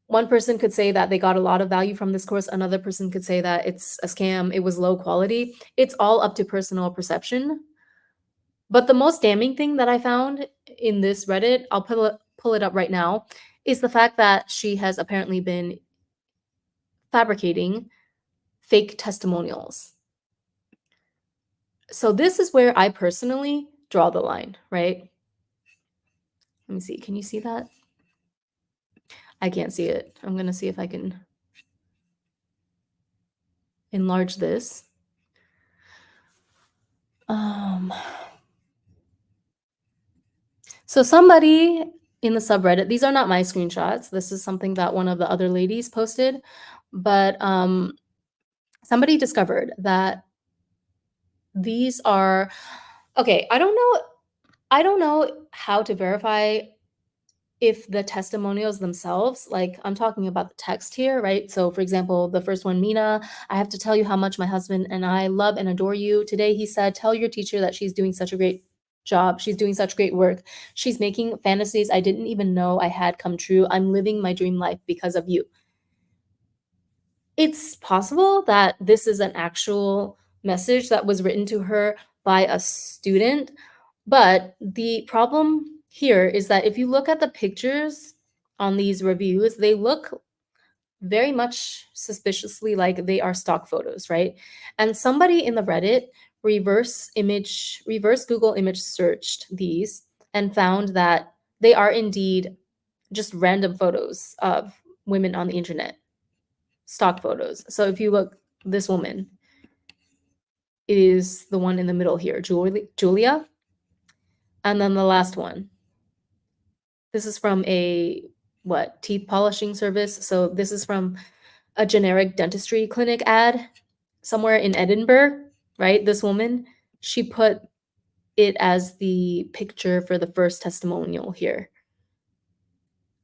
One person could say that they got a lot of value from this course, another person could say that it's a scam, it was low quality. It's all up to personal perception. But the most damning thing that I found in this Reddit, I'll pull it up right now, is the fact that she has apparently been fabricating fake testimonials. So this is where I personally draw the line, right? Let me see. Can you see that? I can't see it. I'm going to see if I can enlarge this. Um, so somebody in the subreddit, these are not my screenshots. This is something that one of the other ladies posted, but somebody discovered that these are okay. I don't know how to verify if the testimonials themselves, like I'm talking about the text here, right? So, for example, the first one, Mina, I have to tell you how much my husband and I love and adore you. Today, he said, tell your teacher that she's doing such a great job. She's doing such great work. She's making fantasies I didn't even know I had come true. I'm living my dream life because of you. It's possible that this is an actual message that was written to her by a student, but the problem here is that if you look at the pictures on these reviews, they look very much suspiciously like they are stock photos, right? And somebody in the Reddit reverse Google image searched these and found that they are indeed just random photos of women on the internet, stock photos. So if you look, this woman is the one in the middle here, Julia. And then the last one. This is from a what, teeth polishing service. So this is from a generic dentistry clinic ad somewhere in Edinburgh, right? This woman, she put it as the picture for the first testimonial here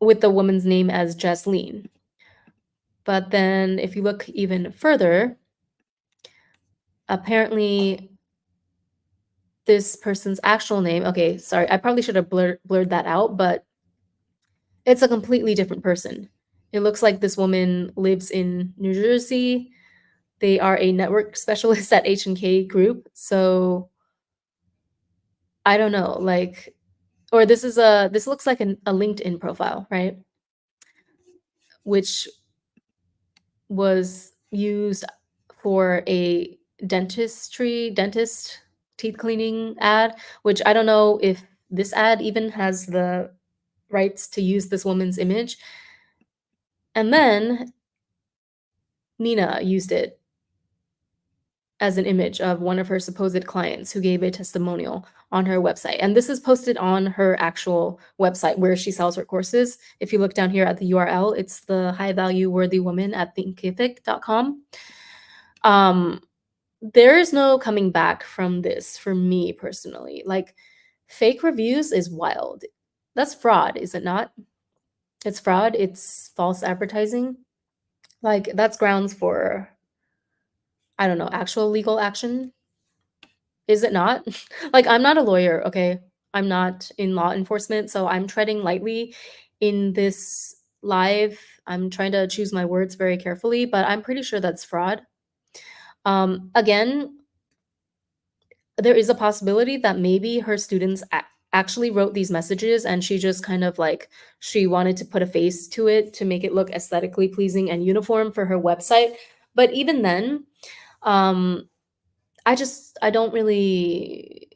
with the woman's name as Jasleen. But then if you look even further, apparently this person's actual name, okay, sorry, I probably should have blurred that out, but it's a completely different person. It looks like this woman lives in New Jersey. They are a network specialist at H&K Group. So I don't know, like, or this looks like a LinkedIn profile, right? Which was used for a dentist teeth cleaning ad, which I don't know if this ad even has the rights to use this woman's image. And then Mina used it as an image of one of her supposed clients who gave a testimonial on her website. And this is posted on her actual website where she sells her courses. If you look down here at the URL, it's the high value worthy woman at thinkific.com. There is no coming back from this for me personally. Like, fake reviews is wild. That's fraud, is it not? It's fraud, it's false advertising. Like, that's grounds for, I don't know, actual legal action. Is it not? Like, I'm not a lawyer, okay? I'm not in law enforcement, so I'm treading lightly in this live. I'm trying to choose my words very carefully, but I'm pretty sure that's fraud. Again, there is a possibility that maybe her students actually wrote these messages and she just kind of like she wanted to put a face to it to make it look aesthetically pleasing and uniform for her website. But even then, um, I don't really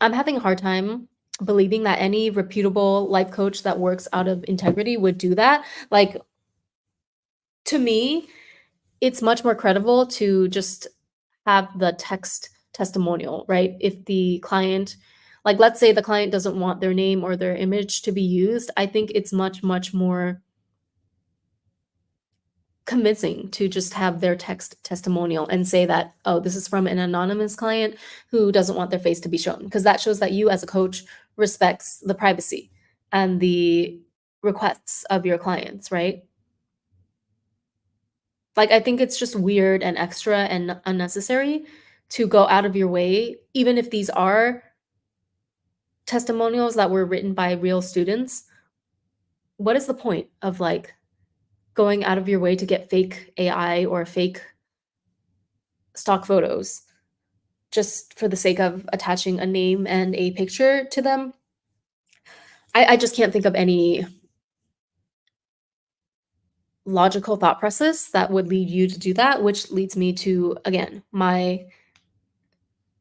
I'm having a hard time believing that any reputable life coach that works out of integrity would do that. Like, to me, it's much more credible to just have the text testimonial, right? If the client, like, let's say the client doesn't want their name or their image to be used, I think it's much, much more convincing to just have their text testimonial and say that, oh, this is from an anonymous client who doesn't want their face to be shown, because that shows that you as a coach respects the privacy and the requests of your clients, right? Like, I think it's just weird and extra and unnecessary to go out of your way, even if these are testimonials that were written by real students, what is the point of, like, going out of your way to get fake AI or fake stock photos just for the sake of attaching a name and a picture to them? I just can't think of any logical thought process that would lead you to do that, which leads me to, again, my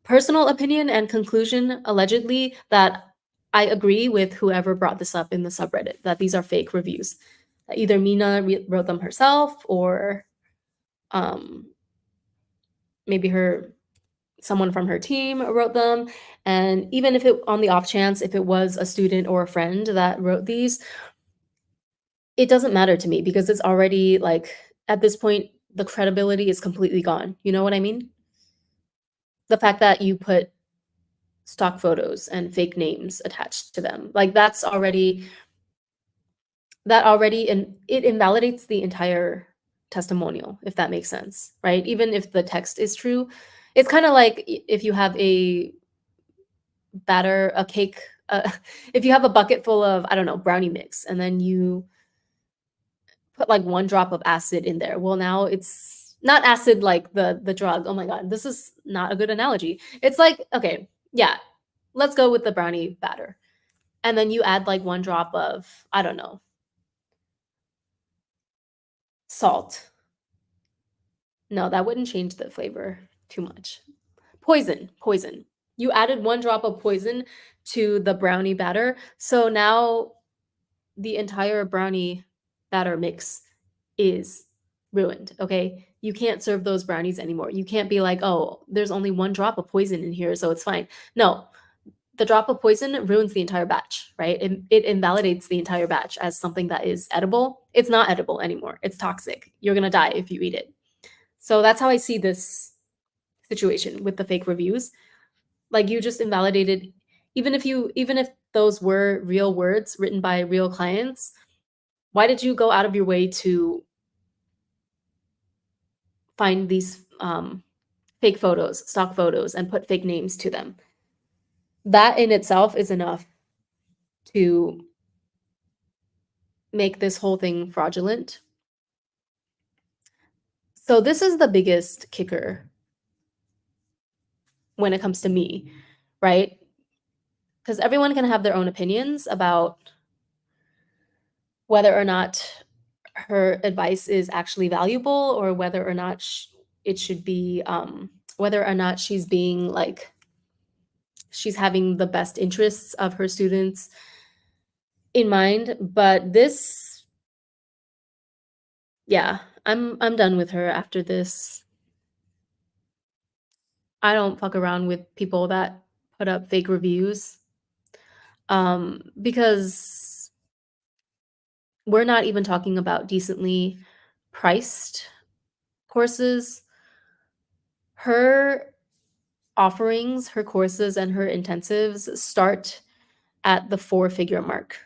personal opinion and conclusion, allegedly, that I agree with whoever brought this up in the subreddit, that these are fake reviews. Either Mina wrote them herself, or um, maybe her someone from her team wrote them. And even if it, on the off chance, if it was a student or a friend that wrote these, it doesn't matter to me because it's already like, at this point, the credibility is completely gone. You know what I mean? The fact that you put stock photos and fake names attached to them, like, that's already, that already, and it invalidates the entire testimonial, if that makes sense, right? Even if the text is true, it's kind of like if you have a batter, a cake, if you have a bucket full of, I don't know, brownie mix, and then you put like one drop of acid in there. Well, now it's not acid like the drug. Oh my god, this is not a good analogy. It's like, okay, yeah, let's go with the brownie batter. And then you add like one drop of, I don't know, salt. No, that wouldn't change the flavor too much. Poison, poison. You added one drop of poison to the brownie batter. So now the entire brownie batter mix is ruined, okay? You can't serve those brownies anymore. You can't be like, "Oh, there's only one drop of poison in here, so it's fine." No, the drop of poison ruins the entire batch, right? It invalidates the entire batch as something that is edible. It's not edible anymore. It's toxic. You're gonna die if you eat it. So that's how I see this situation with the fake reviews. Like, you just invalidated, even if those were real words written by real clients, why did you go out of your way to find these fake photos, stock photos, and put fake names to them? That in itself is enough to make this whole thing fraudulent. So this is the biggest kicker when it comes to me, right? Because everyone can have their own opinions about whether or not her advice is actually valuable, or whether or not it should be, whether or not she's being like, she's having the best interests of her students in mind. But this, yeah, I'm done with her after this. I don't fuck around with people that put up fake reviews, because we're not even talking about decently priced courses. Her offerings, her courses, and her intensives start at the four-figure mark.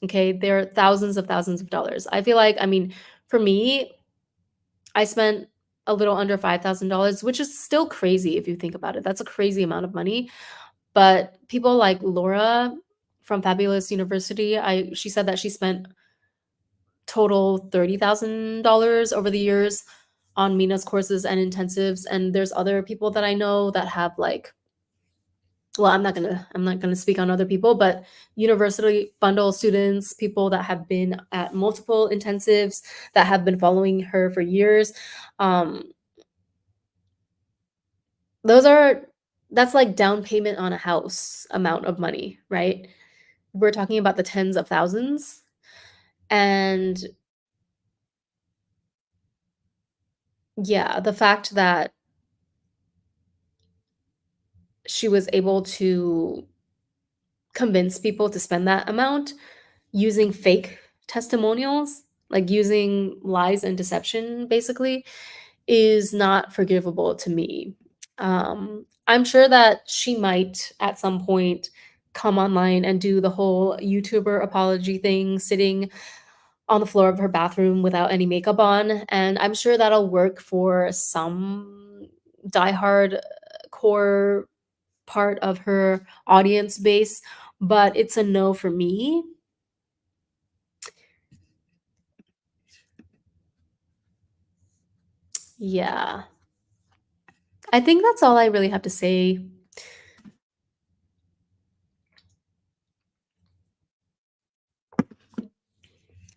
Okay, they're thousands of dollars. I feel like, I mean, for me, I spent a little under $5,000, which is still crazy if you think about it. That's a crazy amount of money. But people like Laura from Fabulous University, she said that she spent total $30,000 over the years on Mina's courses and intensives. And there's other people that I know that have like, well, I'm not gonna speak on other people, but university bundle students, people that have been at multiple intensives, that have been following her for years. Um, those are that's like down payment on a house amount of money, right? We're talking about the tens of thousands. And yeah, the fact that she was able to convince people to spend that amount using fake testimonials, like using lies and deception, basically, is not forgivable to me. I'm sure that she might at some point come online and do the whole YouTuber apology thing, sitting on the floor of her bathroom without any makeup on, and I'm sure that'll work for some diehard core part of her audience base, but it's a no for me. Yeah. I think that's all I really have to say.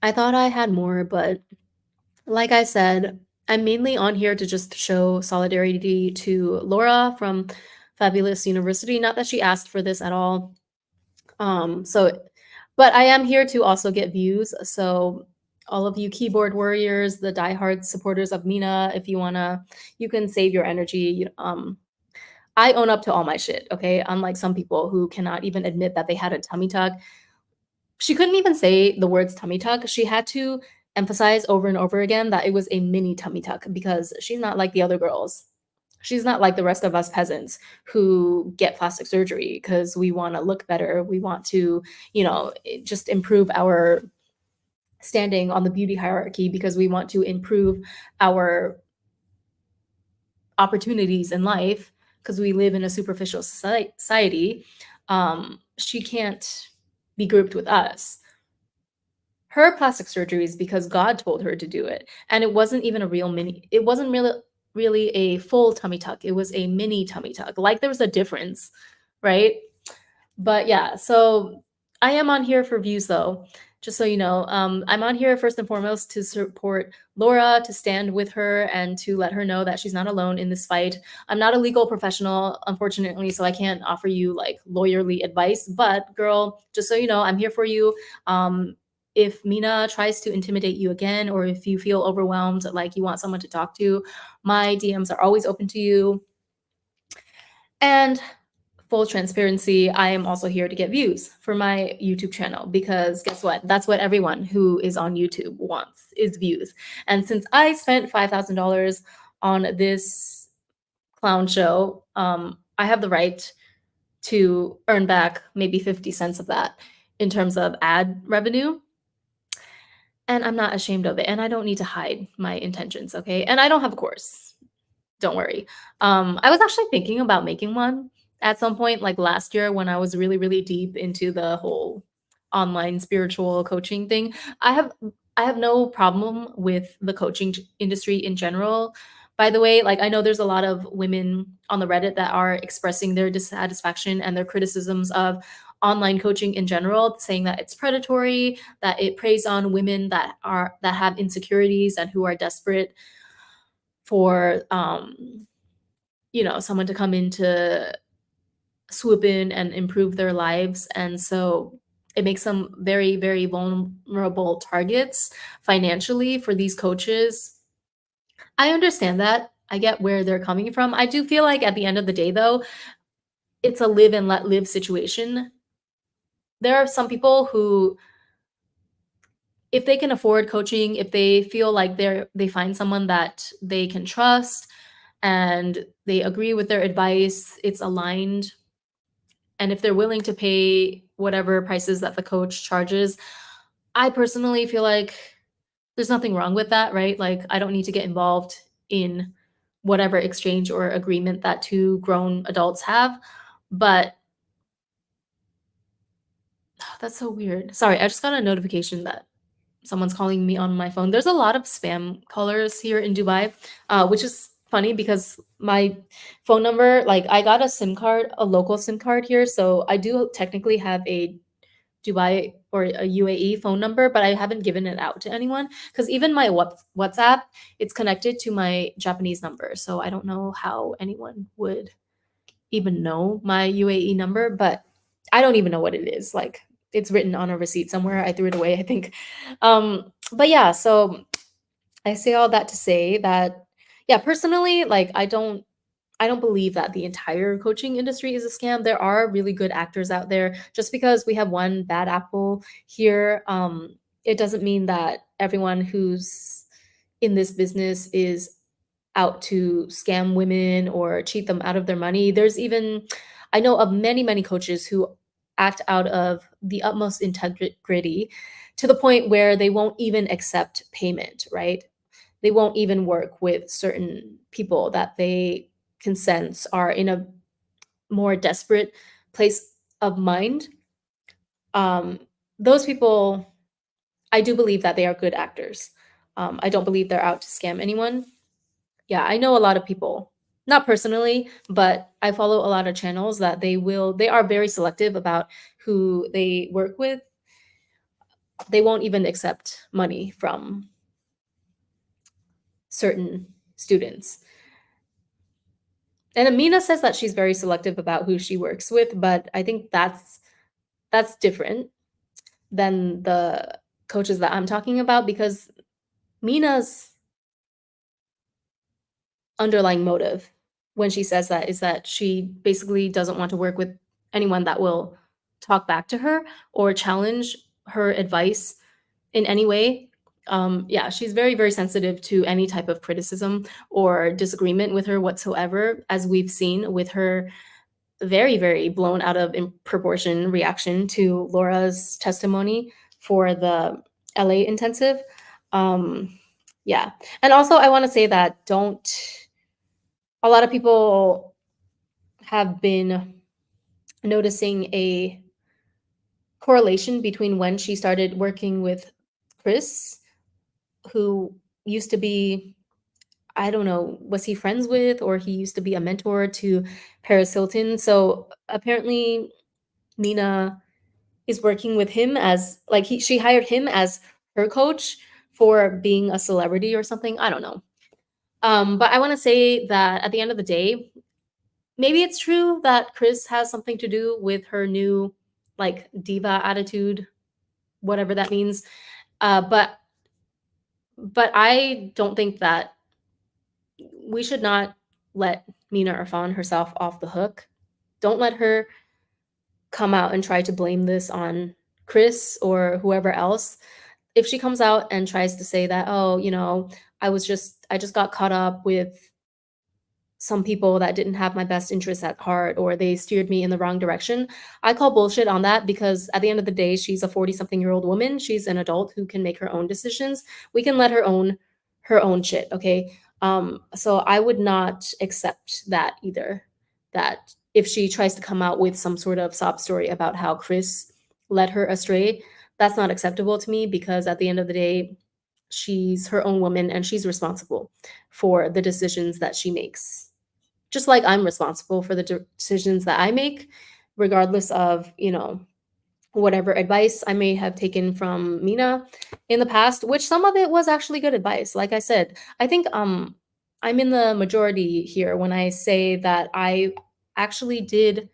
I thought I had more, but like I said, I'm mainly on here to just show solidarity to Laura from Fabulous University. Not that she asked for this at all. So, but I am here to also get views. So, all of you keyboard warriors, the diehard supporters of Mina, if you wanna, you can save your energy. I own up to all my shit. Okay, unlike some people who cannot even admit that they had a tummy tuck. She couldn't even say the words tummy tuck. She had to emphasize over and over again that it was a mini tummy tuck because she's not like the other girls. She's not like the rest of us peasants who get plastic surgery because we want to look better. We want to, just improve our standing on the beauty hierarchy because we want to improve our opportunities in life because we live in a superficial society. She can't be grouped with us. Her plastic surgery is because God told her to do it, and it wasn't even a real mini it wasn't really a full tummy tuck, it was a mini tummy tuck, like, there was a difference, right? But yeah, so I am on here for views though, just so you know. I'm on here first and foremost to support Laura, to stand with her, and to let her know that she's not alone in this fight. I'm not a legal professional, unfortunately, so I can't offer you like lawyerly advice. But girl, just so you know, I'm here for you. If Mina tries to intimidate you again, or if you feel overwhelmed, like you want someone to talk to, my DMs are always open to you. And full transparency, I am also here to get views for my YouTube channel because guess what? That's what everyone who is on YouTube wants is views. And since I spent $5,000 on this clown show, I have the right to earn back maybe 50 cents of that in terms of ad revenue. And I'm not ashamed of it. And I don't need to hide my intentions, okay? And I don't have a course. Don't worry. I was actually thinking about making one at some point, like last year when I was really, really deep into the whole online spiritual coaching thing. I have I have no problem with the coaching industry in general. By the way, like I know there's a lot of women on the Reddit that are expressing their dissatisfaction and their criticisms of online coaching in general, saying that it's predatory, that it preys on women that have insecurities and who are desperate for someone to come in to swoop in and improve their lives. And so it makes them very, very vulnerable targets financially for these coaches. I understand that. I get where they're coming from. I do feel like at the end of the day, though, it's a live and let live situation. There are some people who, if they can afford coaching, if they feel like they find someone that they can trust and they agree with their advice, it's aligned, and if they're willing to pay whatever prices that the coach charges, I personally feel like there's nothing wrong with that, right? Like, I don't need to get involved in whatever exchange or agreement that two grown adults have. But that's so weird. Sorry, I just got a notification that someone's calling me on my phone. There's a lot of spam callers here in Dubai, which is funny because my phone number, like, I got a SIM card, a local SIM card here. So I do technically have a Dubai or a UAE phone number, but I haven't given it out to anyone because even my WhatsApp, it's connected to my Japanese number. So I don't know how anyone would even know my UAE number, but I don't even know what it is. Like, it's written on a receipt somewhere. I threw it away, I think. But yeah, so I say all that to say that, yeah, personally, like, I don't believe that the entire coaching industry is a scam. There are really good actors out there. Just because we have one bad apple here, it doesn't mean that everyone who's in this business is out to scam women or cheat them out of their money. There's even, I know of many, many coaches who act out of the utmost integrity to the point where they won't even accept payment, right? They won't even work with certain people that they can sense are in a more desperate place of mind, um, those people, I do believe that they are good actors. I don't believe they're out to scam anyone. Yeah, I know a lot of people, not personally, but I follow a lot of channels that they are very selective about who they work with. They won't even accept money from certain students. And Amina says that she's very selective about who she works with, but I think that's different than the coaches that I'm talking about, because Mina's underlying motive when she says that is that she basically doesn't want to work with anyone that will talk back to her or challenge her advice in any way. Yeah, she's very, very sensitive to any type of criticism or disagreement with her whatsoever, as we've seen with her very, very blown out of proportion reaction to Laura's testimony for the LA intensive. Um, yeah. And also, I want to say that don't, a lot of people have been noticing a correlation between when she started working with Chris, who used to be, I don't know, was he friends with, or he used to be a mentor to Paris Hilton. So apparently, Mina is working with him as like she hired him as her coach for being a celebrity or something. I don't know. But I want to say that at the end of the day, maybe it's true that Chris has something to do with her new like diva attitude, whatever that means. But I don't think that we should not let Mina Irfan herself off the hook. Don't let her come out and try to blame this on Chris or whoever else. If she comes out and tries to say that, oh, I just got caught up with some people that didn't have my best interests at heart, or they steered me in the wrong direction. I call bullshit on that, because at the end of the day, she's a 40 something year old woman. She's an adult who can make her own decisions. We can let her own shit, okay? So I would not accept that either. That if she tries to come out with some sort of sob story about how Chris led her astray, that's not acceptable to me, because at the end of the day, she's her own woman and she's responsible for the decisions that she makes. Just like I'm responsible for the decisions that I make, regardless of, whatever advice I may have taken from Mina in the past, which some of it was actually good advice. Like I said, I think I'm in the majority here when I say that I actually did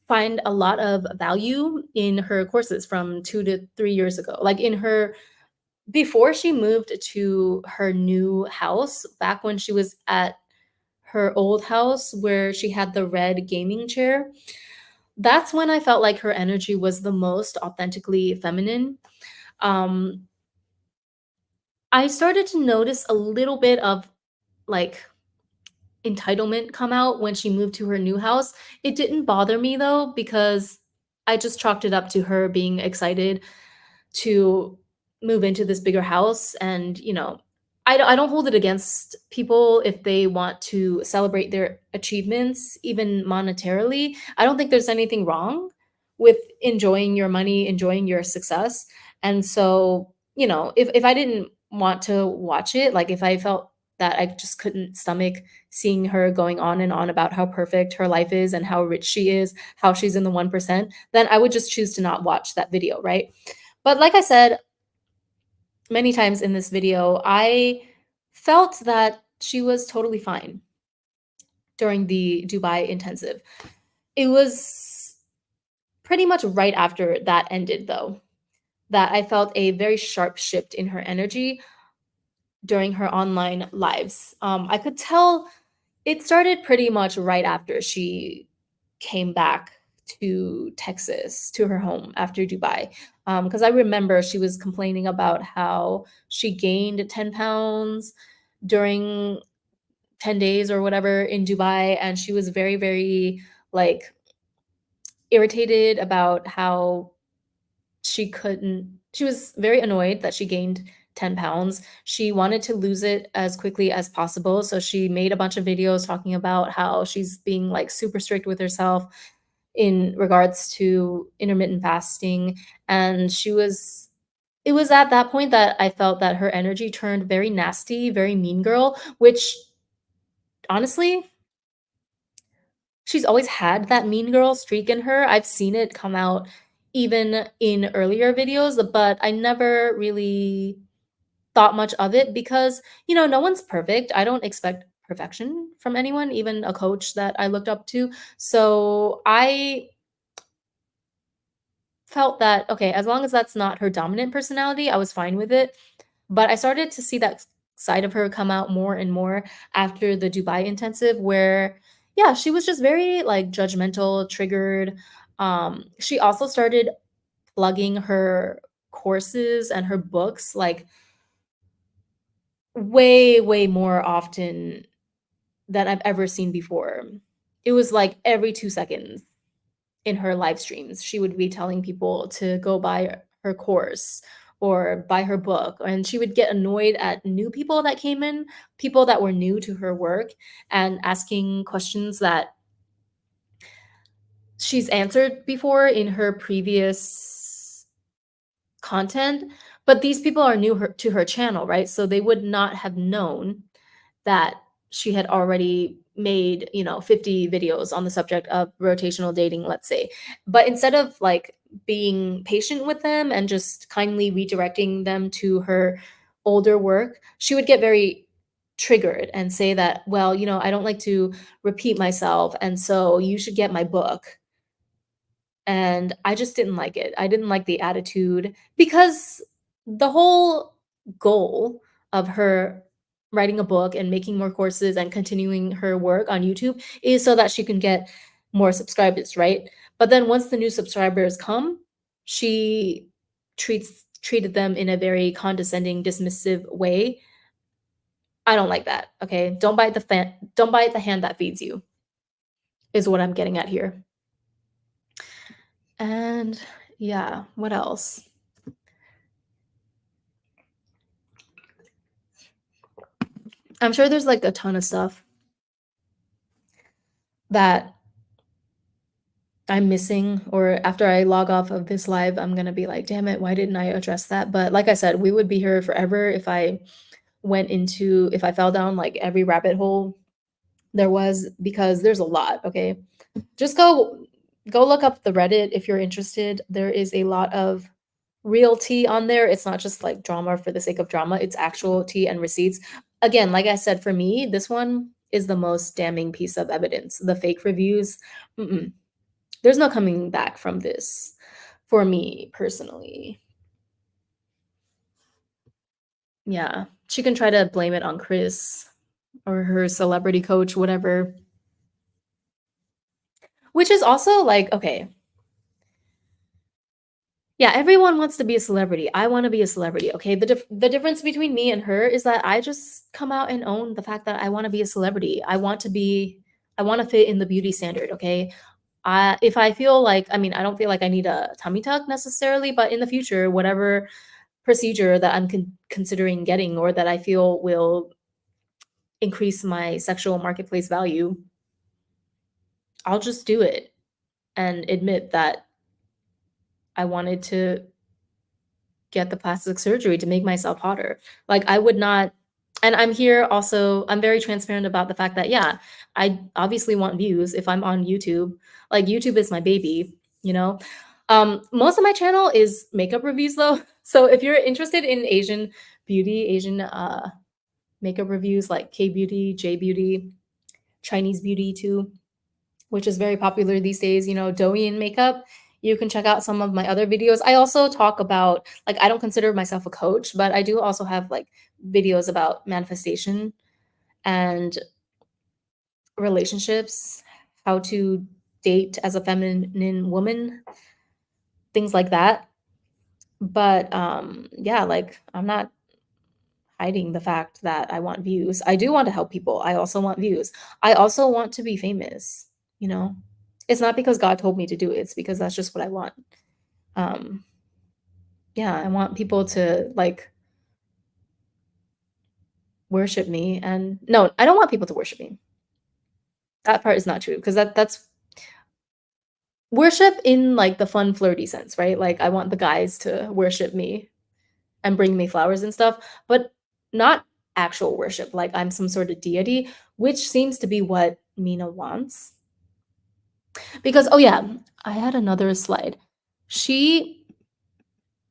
find a lot of value in her courses from 2 to 3 years ago. Like in her before she moved to her new house, back when she was at her old house where she had the red gaming chair, that's when I felt like her energy was the most authentically feminine. Um, I started to notice a little bit of like entitlement come out when she moved to her new house. It didn't bother me though, because I just chalked it up to her being excited to move into this bigger house. And I don't hold it against people if they want to celebrate their achievements even monetarily. I don't think there's anything wrong with enjoying your money, enjoying your success. And so if I didn't want to watch it, like if I felt that I just couldn't stomach seeing her going on and on about how perfect her life is and how rich she is, how she's in the 1%, then I would just choose to not watch that video, right? But like I said many times in this video, I felt that she was totally fine during the Dubai intensive. It was pretty much right after that ended, though, that I felt a very sharp shift in her energy during her online lives. I could tell it started pretty much right after she came back to Texas, to her home after Dubai. Because I remember she was complaining about how she gained 10 pounds during 10 days or whatever in Dubai. And she was very, very like irritated about how she was very annoyed that she gained 10 pounds. She wanted to lose it as quickly as possible. So she made a bunch of videos talking about how she's being like super strict with herself in regards to intermittent fasting. And it was at that point that I felt that her energy turned very nasty, very mean girl, which honestly, she's always had that mean girl streak in her. I've seen it come out even in earlier videos, but I never really thought much of it because, no one's perfect. I don't expect perfection from anyone, even a coach that I looked up to. So I felt that, okay, as long as that's not her dominant personality, I was fine with it. But I started to see that side of her come out more and more after the Dubai intensive where yeah, she was just very like judgmental, triggered. She also started plugging her courses and her books like way, way more often than I've ever seen before. It was like every 2 seconds in her live streams, she would be telling people to go buy her course or buy her book, and she would get annoyed at new people that came in, people that were new to her work, and asking questions that she's answered before in her previous content, but these people are to her channel, right? So they would not have known that she had already made, 50 videos on the subject of rotational dating, let's say. But instead of like being patient with them and just kindly redirecting them to her older work, she would get very triggered and say that, well, I don't like to repeat myself. And so you should get my book. And I just didn't like it. I didn't like the attitude because the whole goal of her writing a book and making more courses and continuing her work on YouTube is so that she can get more subscribers, right? But then once the new subscribers come, she treated them in a very condescending, dismissive way. I don't like that. Okay? Don't bite the hand that feeds you is what I'm getting at here. And yeah, what else? I'm sure there's, like, a ton of stuff that I'm missing, or after I log off of this live, I'm gonna be like, "Damn it, why didn't I address that?" But like I said, we would be here forever if I fell down, like, every rabbit hole there was, because there's a lot, okay? Just go look up the Reddit if you're interested. There is a lot of real tea on there. It's not just, like, drama for the sake of drama, it's actual tea and receipts. Again, like I said, for me, this one is the most damning piece of evidence. The fake reviews, mm-mm. There's no coming back from this for me personally. Yeah. She can try to blame it on Chris or her celebrity coach, whatever. Which is also like, okay, yeah, everyone wants to be a celebrity. I wanna be a celebrity, okay? The difference between me and her is that I just come out and own the fact that I wanna be a celebrity. I wanna fit in the beauty standard, okay? If I feel like I mean, I don't feel like I need a tummy tuck necessarily, but in the future, whatever procedure that I'm considering getting or that I feel will increase my sexual marketplace value, I'll just do it and admit that I wanted to get the plastic surgery to make myself hotter. Like, I would not and I'm here also I'm very transparent about the fact that, yeah, I obviously want views if I'm on YouTube. Like, YouTube is my baby, you know? Most of my channel is makeup reviews, though. So if you're interested in Asian beauty, Asian, makeup reviews like K-beauty, J-beauty, Chinese beauty too, which is very popular these days, Douyin makeup. You can check out some of my other videos. I also talk about like I don't consider myself a coach, but I do also have like videos about manifestation and relationships, how to date as a feminine woman, things like that. But yeah, like I'm not hiding the fact that I want views. I do want to help people. I also want views. I also want to be famous, you know? It's not because God told me to do it, it's because that's just what I want. Um, yeah, I want people to like worship me, and no, I don't want people to worship me. That part is not true, 'cause that's worship in, like, the fun, flirty sense, right? Like, I want the guys to worship me and bring me flowers and stuff, but not actual worship, like I'm some sort of deity, which seems to be what Mina wants. Because oh yeah, I had another slide. She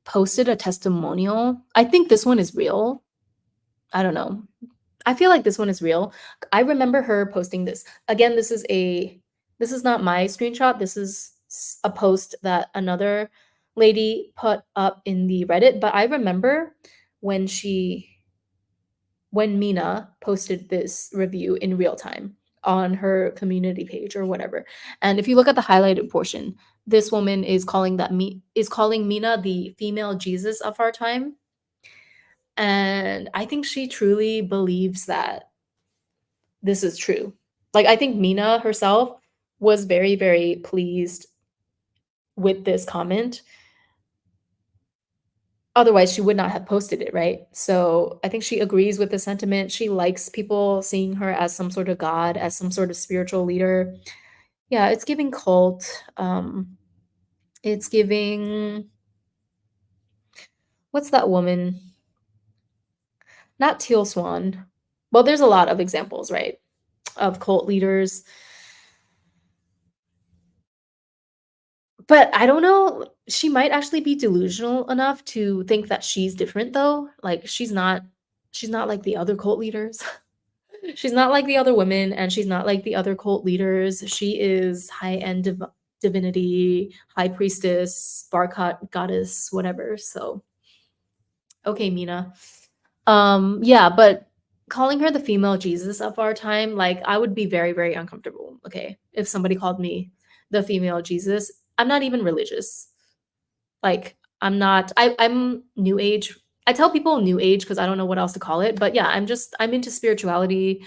posted a testimonial. I think this one is real. I don't know. I feel like this one is real. I remember her posting this. Again, this is not my screenshot. This is a post that another lady put up in the Reddit, but I remember when she when Mina posted this review in real time on her community page or whatever. And if you look at the highlighted portion, this woman is calling Mina the female Jesus of our time. And I think she truly believes that this is true. Like I think Mina herself was very, very pleased with this comment. Otherwise, she would not have posted it, right? So I think she agrees with the sentiment. She likes people seeing her as some sort of god, as some sort of spiritual leader. Yeah, it's giving cult. It's giving what's that woman? Not Teal Swan. Well, there's a lot of examples, right? Of cult leaders. But I don't know, she might actually be delusional enough to think that she's different though. Like she's not like the other cult leaders. She's not like the other women, and she's not like the other cult leaders. She is high-end divinity, high priestess, goddess, whatever. So, okay, Mina. Yeah, but calling her the female Jesus of our time, like I would be very, very uncomfortable. Okay, if somebody called me the female Jesus, I'm not even religious. Like I'm not. I'm new age. I tell people new age because I don't know what else to call it. But yeah, I'm into spirituality.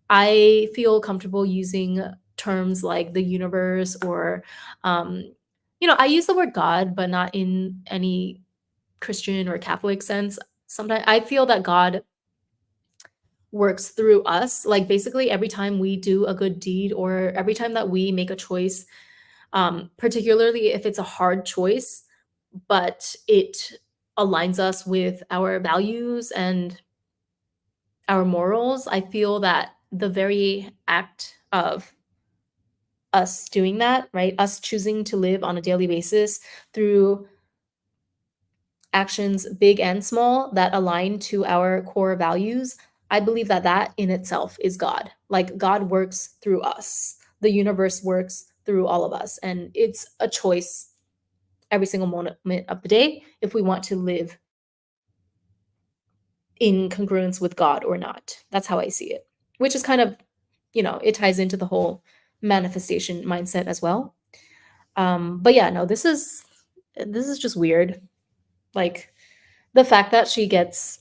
I feel comfortable using terms like the universe or, um, I use the word God, but not in any Christian or Catholic sense. Sometimes I feel that God works through us. Like basically, every time we do a good deed or every time that we make a choice, particularly if it's a hard choice, but it aligns us with our values and our morals, I feel that the very act of us doing that, right? Us choosing to live on a daily basis through actions big and small that align to our core values, I believe that that in itself is God. Like God works through us. The universe works through all of us, and it's a choice every single moment of the day if we want to live in congruence with God or not. That's how I see it, which is kind of, it ties into the whole manifestation mindset as well. But yeah, no, this is just weird. Like the fact that she gets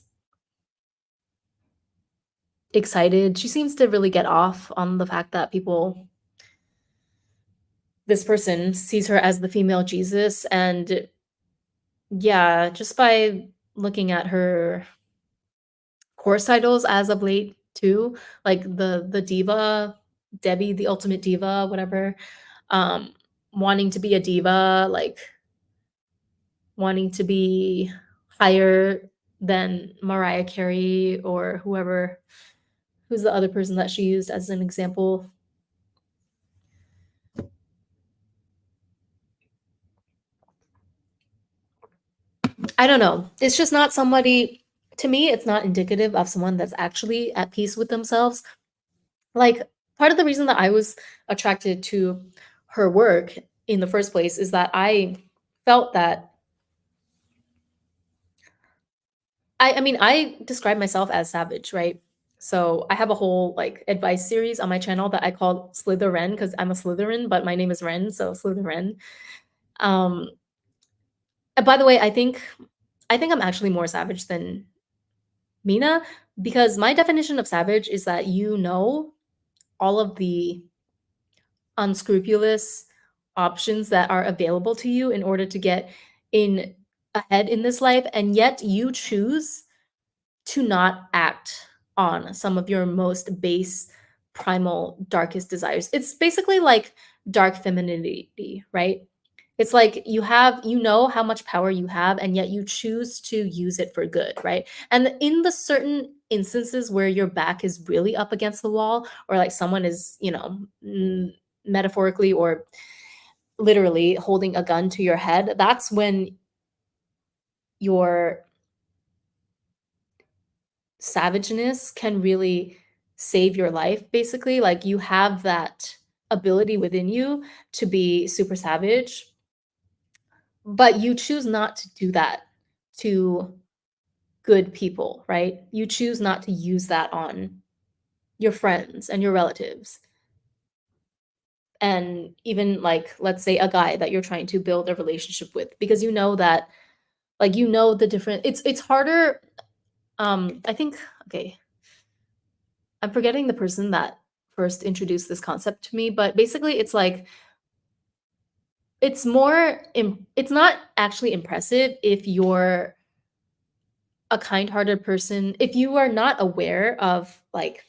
excited, she seems to really get off on the fact that this person sees her as the female Jesus. And yeah, just by looking at her course titles as of late too, like the diva, Debbie, the ultimate diva, whatever, um, wanting to be a diva, like wanting to be higher than Mariah Carey or who's the other person that she used as an example. I don't know. It's just not somebody to me, it's not indicative of someone that's actually at peace with themselves. Like, part of the reason that I was attracted to her work in the first place is that I felt that I mean, I describe myself as savage, right? So, I have a whole, like, advice series on my channel that I call Slither Ren because 'cause I'm a Slytherin, but my name is Ren, so Slither Ren. Um, and by the way, I think I'm actually more savage than Mina because my definition of savage is that you know all of the unscrupulous options that are available to you in order to get in ahead in this life, and yet you choose to not act on some of your most base, primal, darkest desires. It's basically like dark femininity, right? It's like you know how much power you have, and yet you choose to use it for good, right? And in the certain instances where your back is really up against the wall, or like someone is, metaphorically or literally holding a gun to your head, that's when your savageness can really save your life, basically. Like you have that ability within you to be super savage, but you choose not to do that to good people, right? You choose not to use that on your friends and your relatives. And even like, let's say a guy that you're trying to build a relationship with, because you know that, like, you know, the different, it's harder. I think, okay, I'm forgetting the person that first introduced this concept to me, but basically it's like it's not actually impressive if you're a kind-hearted person, if you are not aware of like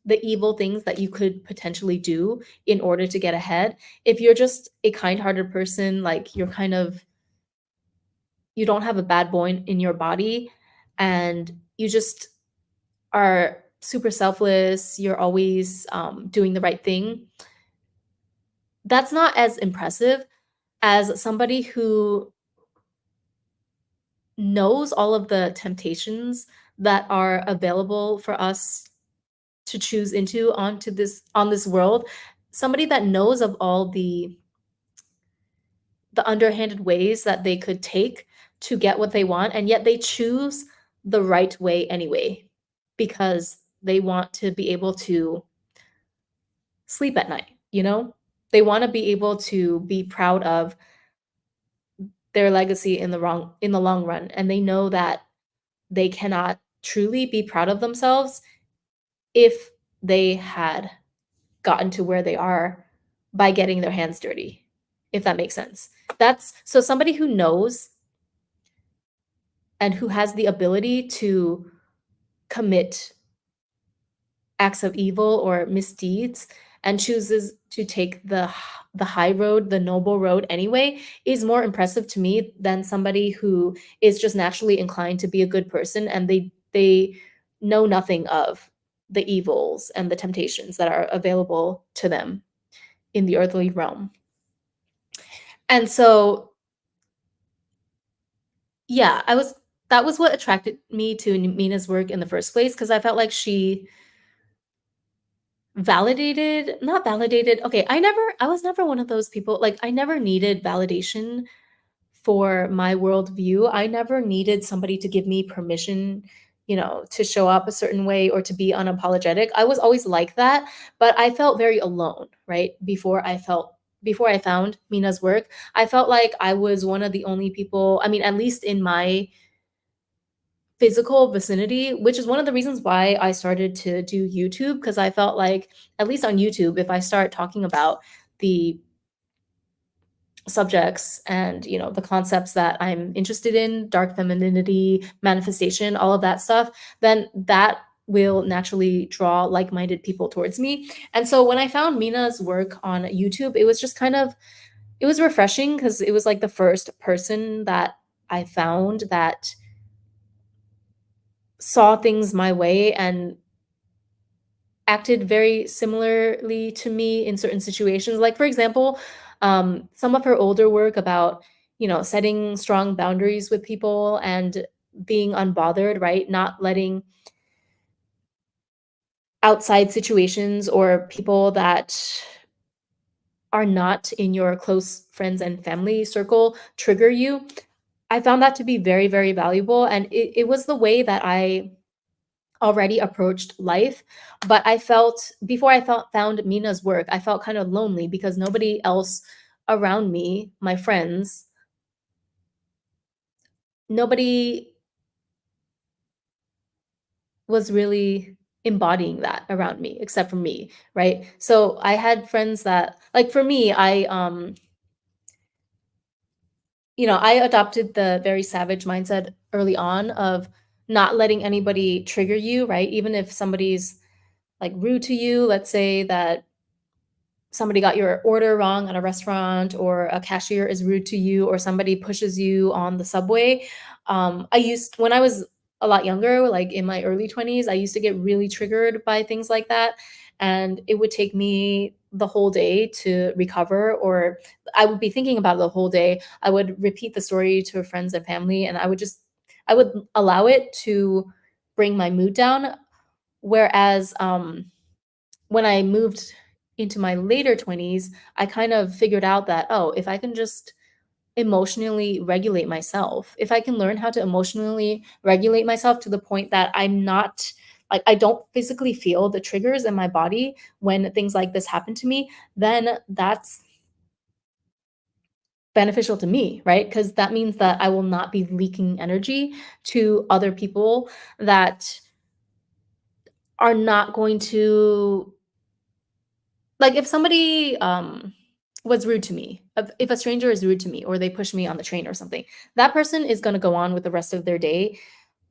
the evil things that you could potentially do in order to get ahead. If you're just a kind-hearted person, like you don't have a bad boy in your body, and you just are super selfless, you're always doing the right thing, that's not as impressive as somebody who knows all of the temptations that are available for us to choose into onto this on this world, somebody that knows of all the underhanded ways that they could take to get what they want, and yet they choose the right way anyway because they want to be able to sleep at night, you know? They want to be able to be proud of their legacy in the long run, and they know that they cannot truly be proud of themselves if they had gotten to where they are by getting their hands dirty, if that makes sense. That's so somebody who knows and who has the ability to commit acts of evil or misdeeds and chooses to take the high road, the noble road anyway, is more impressive to me than somebody who is just naturally inclined to be a good person and they know nothing of the evils and the temptations that are available to them in the earthly realm. And so, yeah, I was that was what attracted me to Mina's work in the first place because I felt like she validated, not validated. Okay, I was never one of those people. Like I never needed validation for my worldview. I never needed somebody to give me permission, to show up a certain way or to be unapologetic. I was always like that, but I felt very alone, right? Before I found Mina's work, I felt like I was one of the only people, I mean, at least in my physical vicinity, which is one of the reasons why I started to do YouTube because I felt like at least on YouTube, if I start talking about the subjects and the concepts that I'm interested in, dark femininity, manifestation, all of that stuff, then that will naturally draw like-minded people towards me. And so when I found Mina's work on YouTube, it was just it was refreshing because it was like the first person that I found that saw things my way and acted very similarly to me in certain situations. Like, for example, some of her older work about, setting strong boundaries with people and being unbothered, right? Not letting outside situations or people that are not in your close friends and family circle trigger you. I found that to be very, very valuable. And it was the way that I already approached life, but I felt before I felt found Mina's work, I felt kind of lonely because nobody else around me, my friends, nobody was really embodying that around me except for me, right? So I had friends that like for me, I adopted the very savage mindset early on of not letting anybody trigger you, right? Even if somebody's like rude to you, let's say that somebody got your order wrong at a restaurant, or a cashier is rude to you, or somebody pushes you on the subway. I used when I was a lot younger, like in my early 20s, I used to get really triggered by things like that, and it would take me the whole day to recover, or I would be thinking about it the whole day. I would repeat the story to friends and family, and I would allow it to bring my mood down. Whereas when I moved into my later 20s, I kind of figured out that, oh, if I can just emotionally regulate myself, if I can learn how to emotionally regulate myself to the point that I'm not like I don't physically feel the triggers in my body when things like this happen to me, then that's beneficial to me, right? Because that means that I will not be leaking energy to other people that are not going to like, if somebody, was rude to me, if a stranger is rude to me or they push me on the train or something, that person is gonna go on with the rest of their day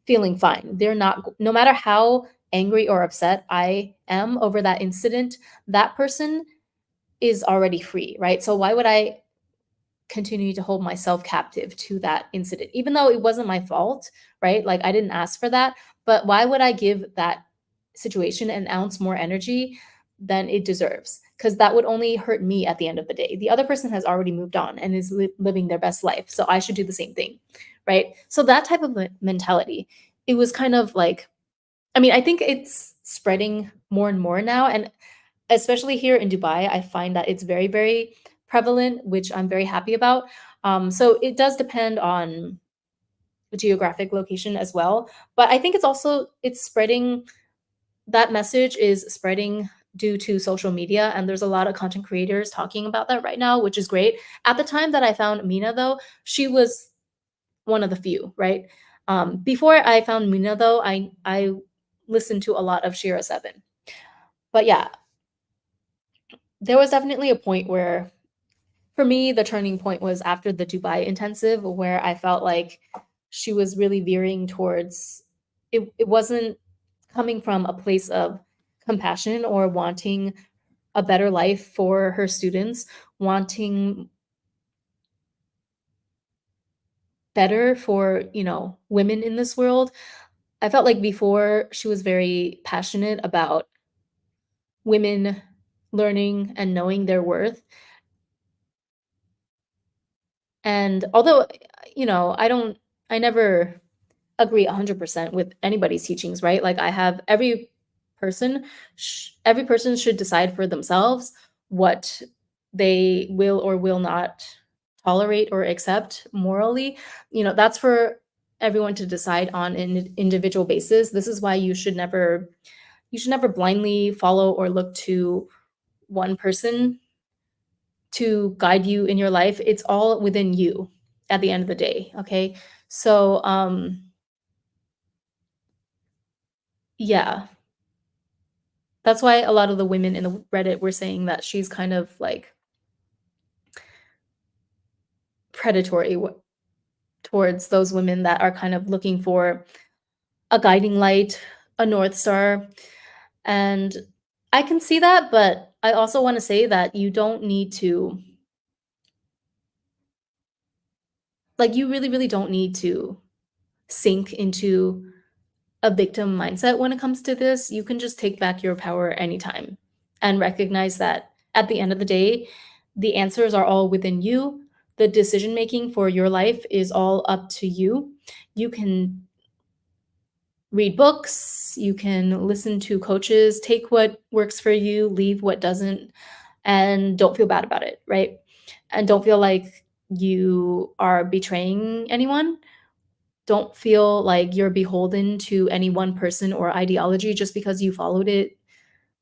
feeling fine. They're not no matter how angry or upset I am over that incident, that person is already free, right? So why would I continue to hold myself captive to that incident, even though it wasn't my fault, right? Like I didn't ask for that, but why would I give that situation an ounce more energy than it deserves? Because that would only hurt me at the end of the day. The other person has already moved on and is living their best life, so I should do the same thing, right? So that type of mentality, it was kind of like, I mean, I think it's spreading more and more now, and especially here in Dubai, I find that it's very, very prevalent, which I'm very happy about. So it does depend on the geographic location as well, but I think it's spreading. That message is spreading due to social media, and there's a lot of content creators talking about that right now, which is great. At the time that I found Mina, though, she was one of the few, right? Before I found Mina, though, I listened to a lot of Shira Seven, but yeah, there was definitely a point where, for me, the turning point was after the Dubai intensive, where I felt like she was really veering towards it wasn't coming from a place of compassion or wanting a better life for her students, wanting better for, women in this world. I felt like before she was very passionate about women learning and knowing their worth. And although, I never agree 100% with anybody's teachings, right? Like I have every person should decide for themselves what they will or will not tolerate or accept morally. That's for everyone to decide on an individual basis. This is why you should never blindly follow or look to one person to guide you in your life. It's all within you at the end of the day, okay? So, yeah, that's why a lot of the women in the Reddit were saying that she's kind of like predatory towards those women that are kind of looking for a guiding light, a north star. And I can see that, but I also want to say that you don't need to, like, you really, really don't need to sink into a victim mindset when it comes to this. You can just take back your power anytime and recognize that at the end of the day, the answers are all within you. The decision making for your life is all up to you. You can read books, you can listen to coaches, take what works for you, leave what doesn't, and don't feel bad about it, right? And don't feel like you are betraying anyone. Don't feel like you're beholden to any one person or ideology just because you followed it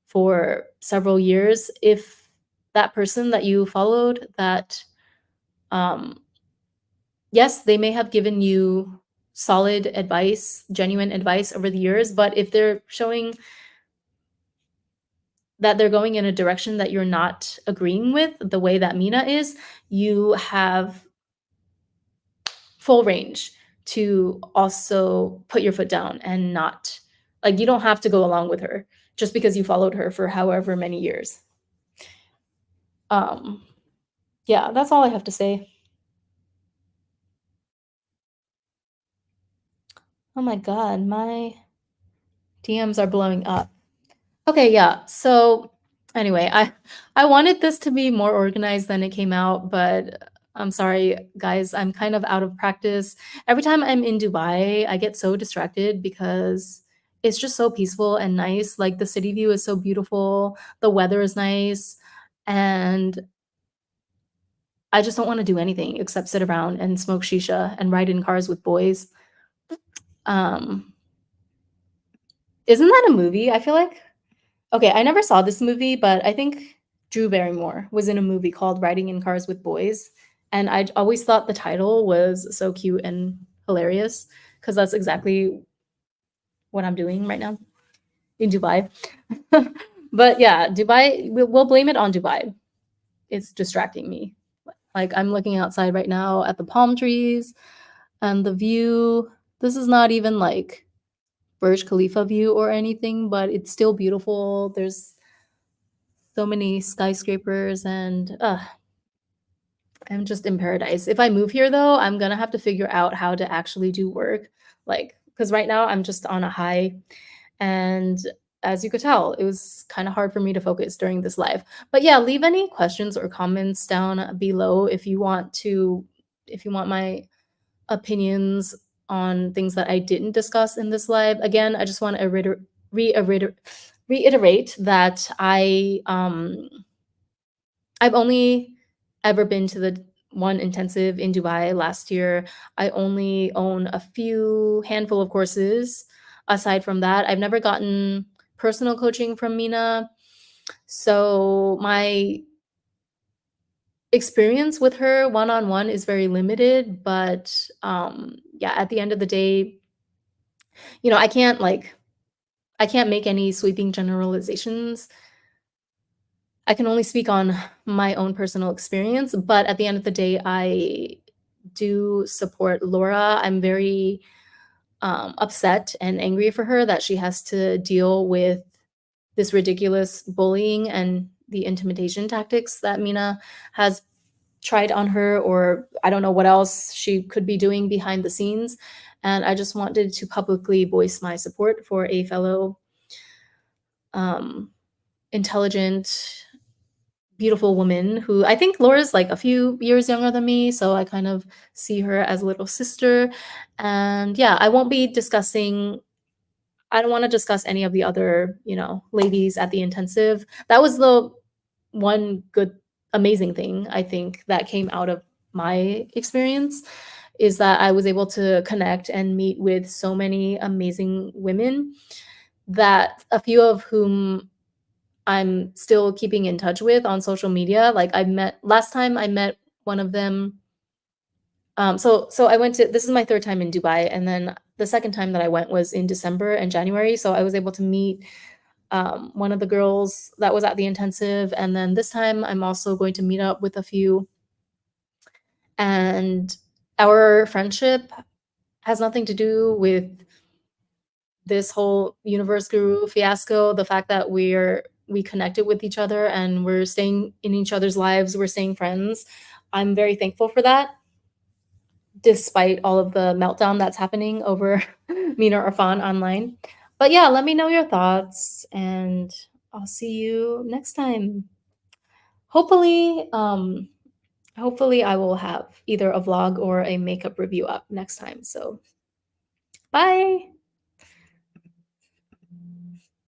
for several years. If that person that you followed, that um yes, they may have given you solid advice, genuine advice over the years, but if they're showing that they're going in a direction that you're not agreeing with, the way that Mina is, you have full range to also put your foot down and not like, you don't have to go along with her just because you followed her for however many years. Um, yeah, that's all I have to say. Oh my god, my DMs are blowing up. Okay, yeah. So anyway, I wanted this to be more organized than it came out, but I'm sorry, guys. I'm kind of out of practice. Every time I'm in Dubai, I get so distracted because it's just so peaceful and nice. Like the city view is so beautiful, the weather is nice, and I just don't want to do anything except sit around and smoke shisha and ride in cars with boys. Um, isn't that a movie? I feel like okay, I never saw this movie, but I think Drew Barrymore was in a movie called Riding in Cars with Boys, and I always thought the title was so cute and hilarious because that's exactly what I'm doing right now in Dubai. But yeah, Dubai, we'll blame it on Dubai. It's distracting me. Like I'm looking outside right now at the palm trees and the view. This is not even like Burj Khalifa view or anything, but it's still beautiful. There's so many skyscrapers and I'm just in paradise. If I move here though, I'm gonna have to figure out how to actually do work. Like, because right now I'm just on a high. And as you could tell, it was kind of hard for me to focus during this live. But yeah, leave any questions or comments down below if you want my opinions on things that I didn't discuss in this live. Again, I just want to reiterate that I've only ever been to the one intensive in Dubai last year. I only own a few handful of courses. Aside from that, I've never gotten personal coaching from Mina. So my experience with her one-on-one is very limited, but yeah, at the end of the day, I can't make any sweeping generalizations. I can only speak on my own personal experience, but at the end of the day, I do support Laura. I'm very upset and angry for her that she has to deal with this ridiculous bullying and the intimidation tactics that Mina has tried on her, or I don't know what else she could be doing behind the scenes. And I just wanted to publicly voice my support for a fellow um, intelligent beautiful woman who I think Laura's like a few years younger than me, so I kind of see her as a little sister. And yeah, I don't want to discuss any of the other, ladies at the intensive. That was the one good amazing thing I think that came out of my experience is that I was able to connect and meet with so many amazing women that a few of whom I'm still keeping in touch with on social media. Like I met last time I met one of them. So I went to this is my third time in Dubai, and then the second time that I went was in December and January. So I was able to meet one of the girls that was at the intensive, and then this time I'm also going to meet up with a few. And our friendship has nothing to do with this whole universe guru fiasco, the fact that we connected with each other and we're staying in each other's lives, we're staying friends. I'm very thankful for that, despite all of the meltdown that's happening over Mina Irfan online. But yeah, let me know your thoughts and I'll see you next time. Hopefully, hopefully I will have either a vlog or a makeup review up next time. So bye.